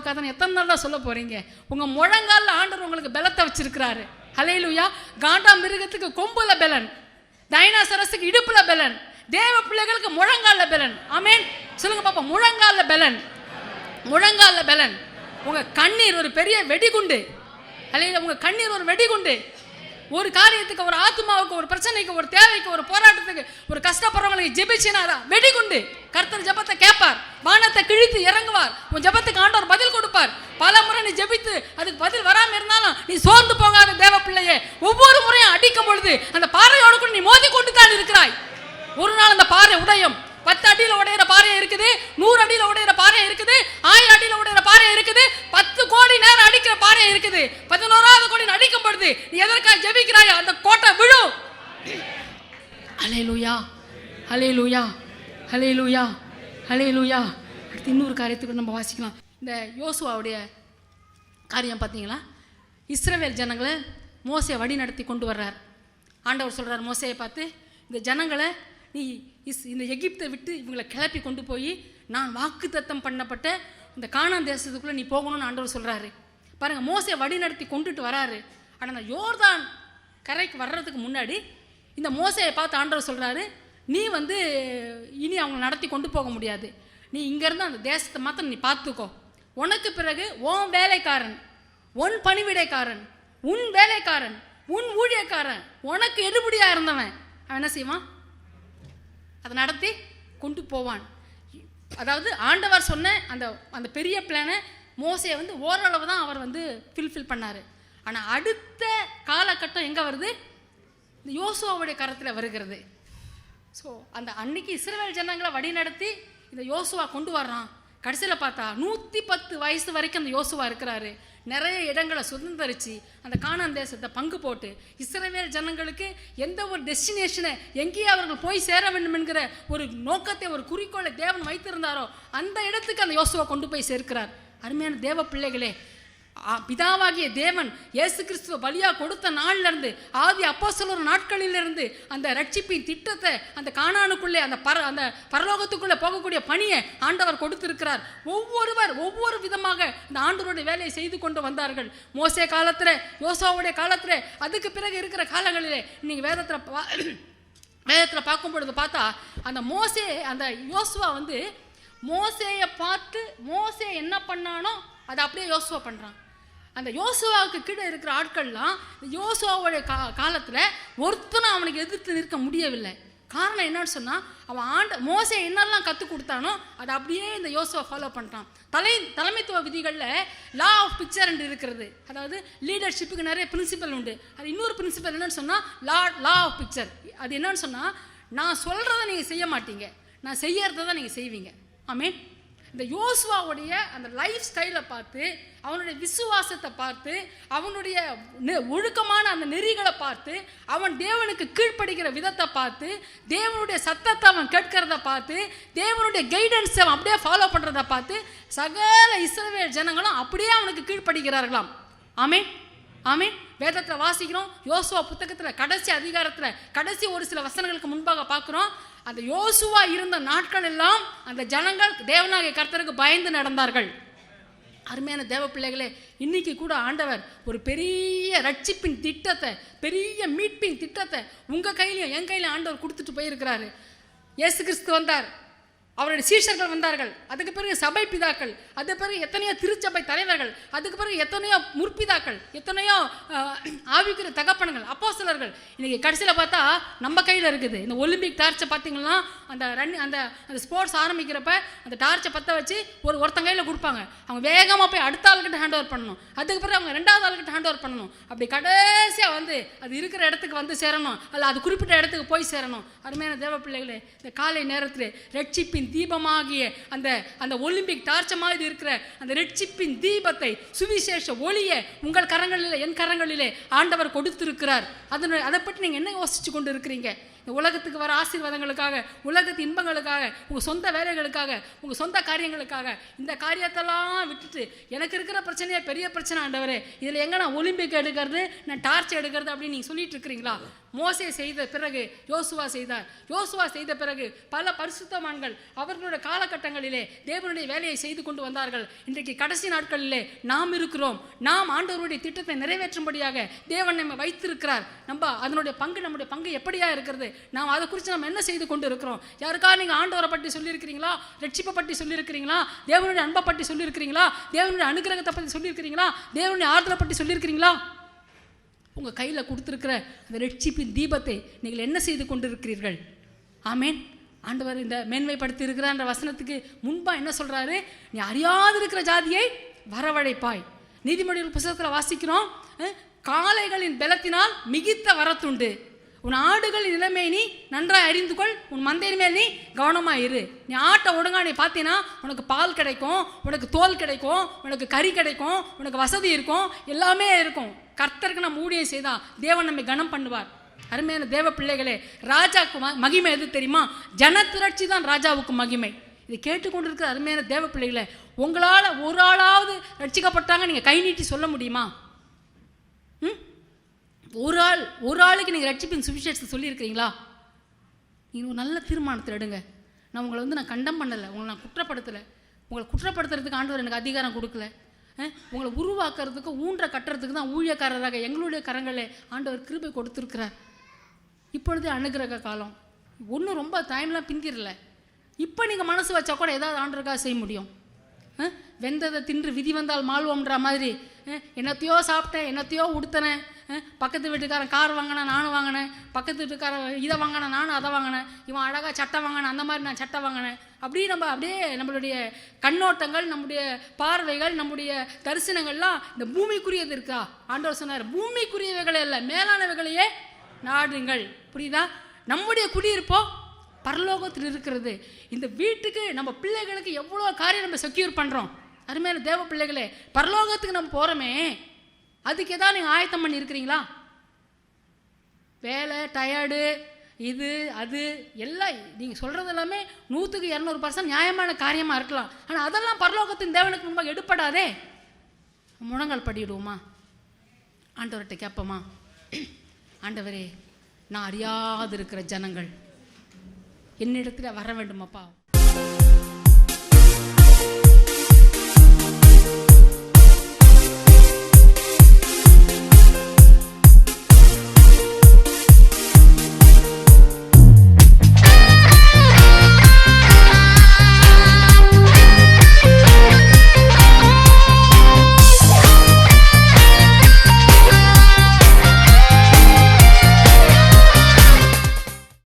கதைன்னு எத்தனை நாள் தான் சொல்ல போகிறீங்க? உங்கள் முழங்காலில் ஆண்டவர் உங்களுக்கு பலத்தை வச்சிருக்கிறாரு. ஹல்லேலூயா. காண்டா மிருகத்துக்கு கொம்புல பலன், டைனாசரஸுக்கு இடுப்புல பலன், தேவ பிள்ளைகளுக்கு முழங்கால பலன். ஆமென். சொல்லுங்க பாப்பா, முழங்கால பலன், முழங்கால பலன். உங்கள் கண்ணீர் ஒரு பெரிய வெடிகுண்டு. ஹல்லேலூயா. உங்கள் கண்ணீர் ஒரு வெடிகுண்டு. ஒரு காரியத்துக்கு, ஒரு ஆத்மாவுக்கு, ஒரு பிரச்சனைக்கு, ஒரு தேவைக்கு, ஒரு போராட்டத்துக்கு, ஒரு கஷ்டப்படுறவங்களுக்கு ஜெபிச்சினாரா வெடிகுண்டு. கர்த்தர் ஜெபத்தை கேட்பார், வானத்தை கிழித்து இறங்குவார், உன் ஜெபத்துக்கு ஆண்டவர் பதில் கொடுப்பார். பல முறை நீ ஜெபித்து அதுக்கு பதில் வராமல் இருந்தாலும் நீ சோர்ந்து போகாத தேவ பிள்ளையே. ஒவ்வொரு முறையும் அடிக்கும் பொழுது அந்த பாறையோடு கூட நீ மோதி கொண்டு தான் இருக்கிறாய். ஒரு நாள் அந்த பாறை உடையும். 10 அடியில் உடையிற பாறை இருக்குது, 100 அடியில் உடையிற பாறை இருக்குது, 1000 அடியில் உடையிற பாறை இருக்குது, 10 கோடி நேரம் அடிக்கிற பாறை இருக்குது. 11வது கோடி அடிக்கும் பொழுது நீ எதற்காக ஜெபிக்கிறாய்? அந்த கோட்டை விழும். ஹல்லேலூயா, ஹல்லேலூயா, ஹல்லேலூயா, ஹல்லேலூயா. அடுத்து இன்னொரு காரியத்துக்கு நம்ம வாசிக்கலாம். இந்த யோசுவாவுடைய காரியம் பார்த்தீங்களா? இஸ்ரவேல் ஜனங்களை மோசே வழி நடத்தி கொண்டு வர்றார். ஆண்டவர் சொல்கிறார் மோசையை பார்த்து, இந்த ஜனங்களை நீ இந்த எகிப்தை விட்டு இவங்களை கிளப்பி கொண்டு போய் நான் வாக்குத்தத்தம் பண்ணப்பட்ட இந்த கானான் தேசத்துக்குள்ளே நீ போகணும்னு ஆண்டவர் சொல்கிறாரு. பாருங்கள், மோசே வழி நடத்தி கொண்டுட்டு வராரு. ஆனால் அந்த யோர்தான் கரைக்கு வர்றதுக்கு முன்னாடி இந்த மோசையை பார்த்து ஆண்டவர் சொல்கிறாரு, நீ இனி அவங்க நடத்தி கொண்டு போக முடியாது, நீ இங்கேருந்து அந்த தேசத்தை மாத்திரம் நீ பார்த்துக்கோ. உனக்கு பிறகு உன் வேலைக்காரன், உன் பணிவிடைக்காரன், உன் வேலைக்காரன், உன் ஊழியக்காரன், உனக்கு எடுபடியாக இருந்தவன் அவன் என்ன செய்வான்? அதை நடத்தி கொண்டு போவான். அதாவது ஆண்டவர் சொன்ன அந்த பெரிய பிளானை மோசே ஓரளவு தான் அவர் ஃபில்ஃபில் பண்ணார். ஆனால் அடுத்த காலகட்டம் எங்கே வருது? இந்த யோசுவாவுடைய கரத்தில் வருகிறது. ஸோ அந்த அன்னைக்கு இஸ்ரவேல் ஜனங்களை வழி நடத்தி இந்த யோசுவா கொண்டு வர்றான். கடைசியில் பார்த்தா 110 வயசு வரைக்கும் அந்த யோசுவா இருக்கிறாரு. நிறைய இடங்களை சுதந்திரிச்சு அந்த கானான் தேசத்தை பங்கு போட்டு இஸ்ரவேல் ஜனங்களுக்கு எந்த ஒரு டெஸ்டினேஷனை எங்கேயே அவர்கள் போய் சேர வேண்டும் என்கிற ஒரு நோக்கத்தை, ஒரு குறிக்கோளை தேவன் வைத்திருந்தாரோ அந்த இடத்துக்கு அந்த யோசுவா கொண்டு போய் சேர்க்கிறார். அருமையான தேவ பிள்ளைகளே, பிதாவாகிய தேவன் இயேசு கிறிஸ்துவ பலியா கொடுத்த நாள்ல இருந்து, ஆதி அப்போஸ்தலர் நாட்களிலிருந்து அந்த ரட்சிப்பின் திட்டத்தை அந்த கானானுக்குள்ளே அந்த பரலோகத்துக்குள்ளே போகக்கூடிய பணியை ஆண்டவர் கொடுத்திருக்கிறார். ஒவ்வொரு விதமாக இந்த ஆண்டவருடைய வேலையை செய்து கொண்டு வந்தார்கள். மோசே காலத்தில், யோசுவாவுடைய காலத்தில், அதுக்கு பிறகு இருக்கிற காலங்களிலே நீங்கள் வேதத்தில் பார்க்கும் பொழுது பார்த்தா அந்த யோசுவா மோசேயை பார்த்து மோசே என்ன பண்ணானோ அதை அப்படியே யோசுவா பண்ணுறான். அந்த யோசுவாவுக்கு கீழே இருக்கிற ஆட்கள்லாம் யோசுவாவுடைய காலத்தில் ஒருத்தனும் அவனுக்கு எதிர்த்து நிற்க முடியவில்லை. காரணம் என்னன்னு சொன்னால், அவன் மோசே என்னெல்லாம் கற்றுக் கொடுத்தானோ அதை அப்படியே இந்த யோசுவா ஃபாலோ பண்ணுறான். தலைமைத்துவ விதிகளில் லா ஆஃப் பிக்சர் என்று இருக்கிறது. அதாவது லீடர்ஷிப்புக்கு நிறைய பிரின்சிபல் உண்டு. அது இன்னொரு பிரின்சிபல் என்னன்னு சொன்னால் லா ஆஃப் பிக்சர். அது என்னன்னு சொன்னால், நான் சொல்கிறத நீங்கள் செய்ய மாட்டீங்க, நான் செய்யறதை தான் நீங்கள் செய்வீங்க. ஆமென். இந்த யோசுவாவுடைய அந்த லைஃப் ஸ்டைலை பார்த்து, அவனுடைய விசுவாசத்தை பார்த்து, அவனுடைய ஒழுக்கமான அந்த நெறிகளை பார்த்து, அவன் தேவனுக்கு கீழ்ப்படுகிற விதத்தை பார்த்து, தேவனுடைய சத்தத்தை அவன் கேட்கிறத பார்த்து, தேவனுடைய கைடன்ஸை அவன் அப்படியே ஃபாலோ பண்ணுறதை பார்த்து சகல இஸ்ரவேல் ஜனங்களும் அப்படியே அவனுக்கு கீழ்ப்படுகிறார்களாம். ஆமென், ஆமென். வேதத்தில் வாசிக்கிறோம். யோசுவா புத்தகத்தில் கடைசி அதிகாரத்தில் கடைசி ஒரு சில வசனங்களுக்கு முன்பாக பார்க்குறோம். அந்த யோசுவா இருந்த நாட்கள் எல்லாம் அந்த ஜனங்கள் தேவனாகிய கர்த்தருக்கு பயந்து நடந்தார்கள். அருமையான தேவ பிள்ளைகளே, இன்னைக்கு கூட ஆண்டவர் ஒரு பெரிய ரட்சிப்பின் திட்டத்தை, பெரிய மீட்பின் திட்டத்தை உங்கள் கையிலையும் என் கையிலையும் ஆண்டவர் கொடுத்துட்டு போயிருக்கிறாரு. இயேசு கிறிஸ்து வந்தார், அவருடைய சீஷர்கள் வந்தார்கள், அதுக்கு பிறகு சபை பிதாக்கள், அதுக்கு பிறகு எத்தனையோ திருச்சபை தலைவர்கள், அதுக்கு பிறகு எத்தனையோ முற்பிதாக்கள், எத்தனையோ ஆவிக்குரிய தகப்பன்கள், அப்போஸ்தலர்கள். இன்னைக்கு கடைசியில் பார்த்தா நம்ம கையில் இருக்குது. இந்த ஒலிம்பிக் டார்ச்சை பார்த்தீங்கன்னா அந்த ஸ்போர்ட்ஸ் ஆரம்பிக்கிறப்ப அந்த டார்ச்சை பற்ற வச்சு ஒருத்தங்க கையில் கொடுப்பாங்க. அவங்க வேகமாக போய் அடுத்த ஆளுக்கிட்ட ஹேண்ட் ஓவர் பண்ணணும், அதுக்கு பிறகு அவங்க 2வது ஆளுக்கிட்ட ஹேண்ட் ஓவர் பண்ணணும். அப்படி கடைசியாக அது இருக்கிற இடத்துக்கு சேரணும், அல்ல அது குறிப்பிட்ட இடத்துக்கு போய் சேரணும். அருமையான தேவ பிள்ளைகளே, இந்த காலை நேரத்தில் ரட்சிப்பின் தீபமாகிய அந்த ஒலிம்பிக் டார்ச் மாதிரி இருக்கிற அந்த ரட்சிப்பின் தீபத்தை, சுவிசேஷ ஒளியை உங்கள் கரங்களிலே என் கரங்களிலே ஆண்டவர் கொடுத்திருக்கிறார். அதை பற்றி நீங்கள் என்ன யோசிச்சு கொண்டு இருக்கிறீங்க? இந்த உலகத்துக்கு வர ஆசீர்வாதங்களுக்காக, உலகத்து இன்பங்களுக்காக, உங்கள் சொந்த வேலைகளுக்காக, உங்கள் சொந்த காரியங்களுக்காக இந்த காரியத்தெல்லாம் விட்டுட்டு எனக்கு இருக்கிற பிரச்சனையே பெரிய பிரச்சனை ஆண்டவரே, இதில் எங்கே நான் ஒலிம்பிக் எடுக்கிறது, நான் டார்ச் எடுக்கிறது அப்படின்னு நீங்கள் சொல்லிட்டு இருக்கிறீங்களா? மோசே செய்த பிறகு யோசுவா செய்தார். யோசுவா செய்த பிறகு பல பரிசுத்தவான்கள் அவர்களுடைய காலகட்டங்களிலே தேவனுடைய வேலையை செய்து கொண்டு வந்தார்கள். இன்றைக்கு கடைசி நாட்களிலே நாம் இருக்கிறோம். நாம் ஆண்டவருடைய திட்டத்தை நிறைவேற்றும்படியாக தேவன் நம்மை வைத்திருக்கிறார். அதனுடைய பங்கு, நம்முடைய பங்கு எப்படியா இருக்கிறது? நாம் அதை குறித்து நம்ம என்ன செய்து கொண்டு இருக்கிறோம்? யாருக்கா நீங்கள் ஆண்டவரை பற்றி சொல்லியிருக்கிறீங்களா? ரட்சிப்பை பற்றி சொல்லியிருக்கிறீங்களா? தேவனுடைய அன்பை பற்றி சொல்லியிருக்கிறீங்களா? தேவனுடைய அனுகிரகத்தை பற்றி சொல்லியிருக்கிறீங்களா? தேவனுடைய ஆறுதலை பற்றி சொல்லியிருக்கிறீங்களா? உங்கள் கையில் கொடுத்துருக்கிற அந்த ரட்சிப்பின் தீபத்தை நீங்கள் என்ன செய்து கொண்டிருக்கிறீர்கள்? ஆமேன். ஆண்டவர் இந்த மேன்மைப்படுத்தி இருக்கிறான்ற வசனத்துக்கு முன்பாக என்ன சொல்கிறாரு? நீ அறியாது இருக்கிற ஜாதியை வரவழைப்பாய். நீதிமொழிகள் புத்தகத்தில் வாசிக்கிறோம், காளைகளின் பலத்தினால் மிகுத்த வரத்துண்டு, உன் ஆடுகளின் நிலைமை நீ நன்றாக அறிந்து கொள், உன் மந்தையின் மேல் நீ கவனமாக இரு. நீ ஆட்டை ஒழுங்கா நீ பார்த்தீங்கன்னா உனக்கு பால் கிடைக்கும், உனக்கு தோல் கிடைக்கும், உனக்கு கறி கிடைக்கும், உனக்கு வசதி இருக்கும், எல்லாமே இருக்கும். கர்த்தருக்கு நம்ம ஊழியம் செய்தால் தேவன் நம்மை கனம் பண்ணுவார். அருமையான தேவ பிள்ளைகளே, ராஜாவுக்கு மகிமை எது தெரியுமா? ஜனத்திரட்சி தான் ராஜாவுக்கு மகிமை. இதை கேட்டுக்கொண்டிருக்கிற அருமையான தேவ பிள்ளைகளை, உங்களால் ஒரு ஆளாவது ரட்சிக்கப்பட்டாங்க நீங்கள் கை நீட்டி சொல்ல முடியுமா? ஒரு ஆளுக்கு நீங்கள் ரட்சிப்பின் சுவிசேஷத்தை சொல்லியிருக்கிறீங்களா? நீங்கள் ஒரு நல்ல தீர்மானத்தில் எடுங்க. நான் உங்களை நான் கண்டம் பண்ணலை, உங்களை நான் குற்றப்படுத்தலை. உங்களை குற்றப்படுத்துறதுக்கு ஆண்டவர் எனக்கு அதிகாரம் கொடுக்கல. உங்களை உருவாக்குறதுக்கு, ஊன்ற கட்டுறதுக்கு தான் ஊழியக்காரராக எங்களுடைய கரங்களை ஆண்டவர் கிருபை கொடுத்துருக்கிறார். இப்பொழுது அனுகிரக காலம், ஒன்றும் ரொம்ப டைம்லாம் பிந்திரல. இப்போ நீங்கள் மனசு வச்சா கூட ஏதாவது ஆண்டருக்காக செய்ய முடியும். வெந்ததை தின்று விதி வந்தால் மாழ்வோம்ன்ற மாதிரி என்னத்தையோ சாப்பிட்டேன், என்னத்தையோ உடுத்தினேன், பக்கத்து வீட்டுக்காரன் கார் வாங்கினேன், நானும் வாங்கினேன், பக்கத்து வீட்டுக்காரன் இதை வாங்கினேன், நானும் அதை வாங்கினேன், இவன் அழகாக சட்டை வாங்கினேன், அந்த மாதிரி நான் சட்டை வாங்கினேன். அப்படியே நம்மளுடைய கண்ணோட்டங்கள், நம்முடைய பார்வைகள், நம்முடைய தரிசனங்கள்லாம் இந்த பூமிக்குரியது இருக்கா? ஆண்டவர் சொன்னார், பூமிக்குரியவைகளே இல்லை மேலானவைகளையே நாடுங்கள். புரியுதா? நம்முடைய குடியிருப்போ பரலோகத்தில் இருக்கிறது. இந்த வீட்டுக்கு நம்ம பிள்ளைகளுக்கு எவ்வளோ காரியம் நம்ம செக்யூர் பண்ணுறோம். அருமையான தேவ பிள்ளைகளே, பரலோகத்துக்கு நம்ம போகிறோமே, அதுக்கு எதாவது நீங்கள் ஆயத்தம் பண்ணி இருக்கிறீங்களா? வேலை, டயர்டு, இது அது எல்லாம் நீங்கள் சொல்கிறது எல்லாமே 100க்கு 200% நியாயமான காரியமாக இருக்கலாம். ஆனால் அதெல்லாம் பரலோகத்தின் தேவனுக்கு முன்பாக எடுப்படாதே. முழங்கால் படிடுவோமா? ஆண்டவர்கிட்ட கேட்போமா? ஆண்டவரே, நான் அறியாது இருக்கிற ஜனங்கள் என்னிடத்தில் வர வேண்டுமாப்பா.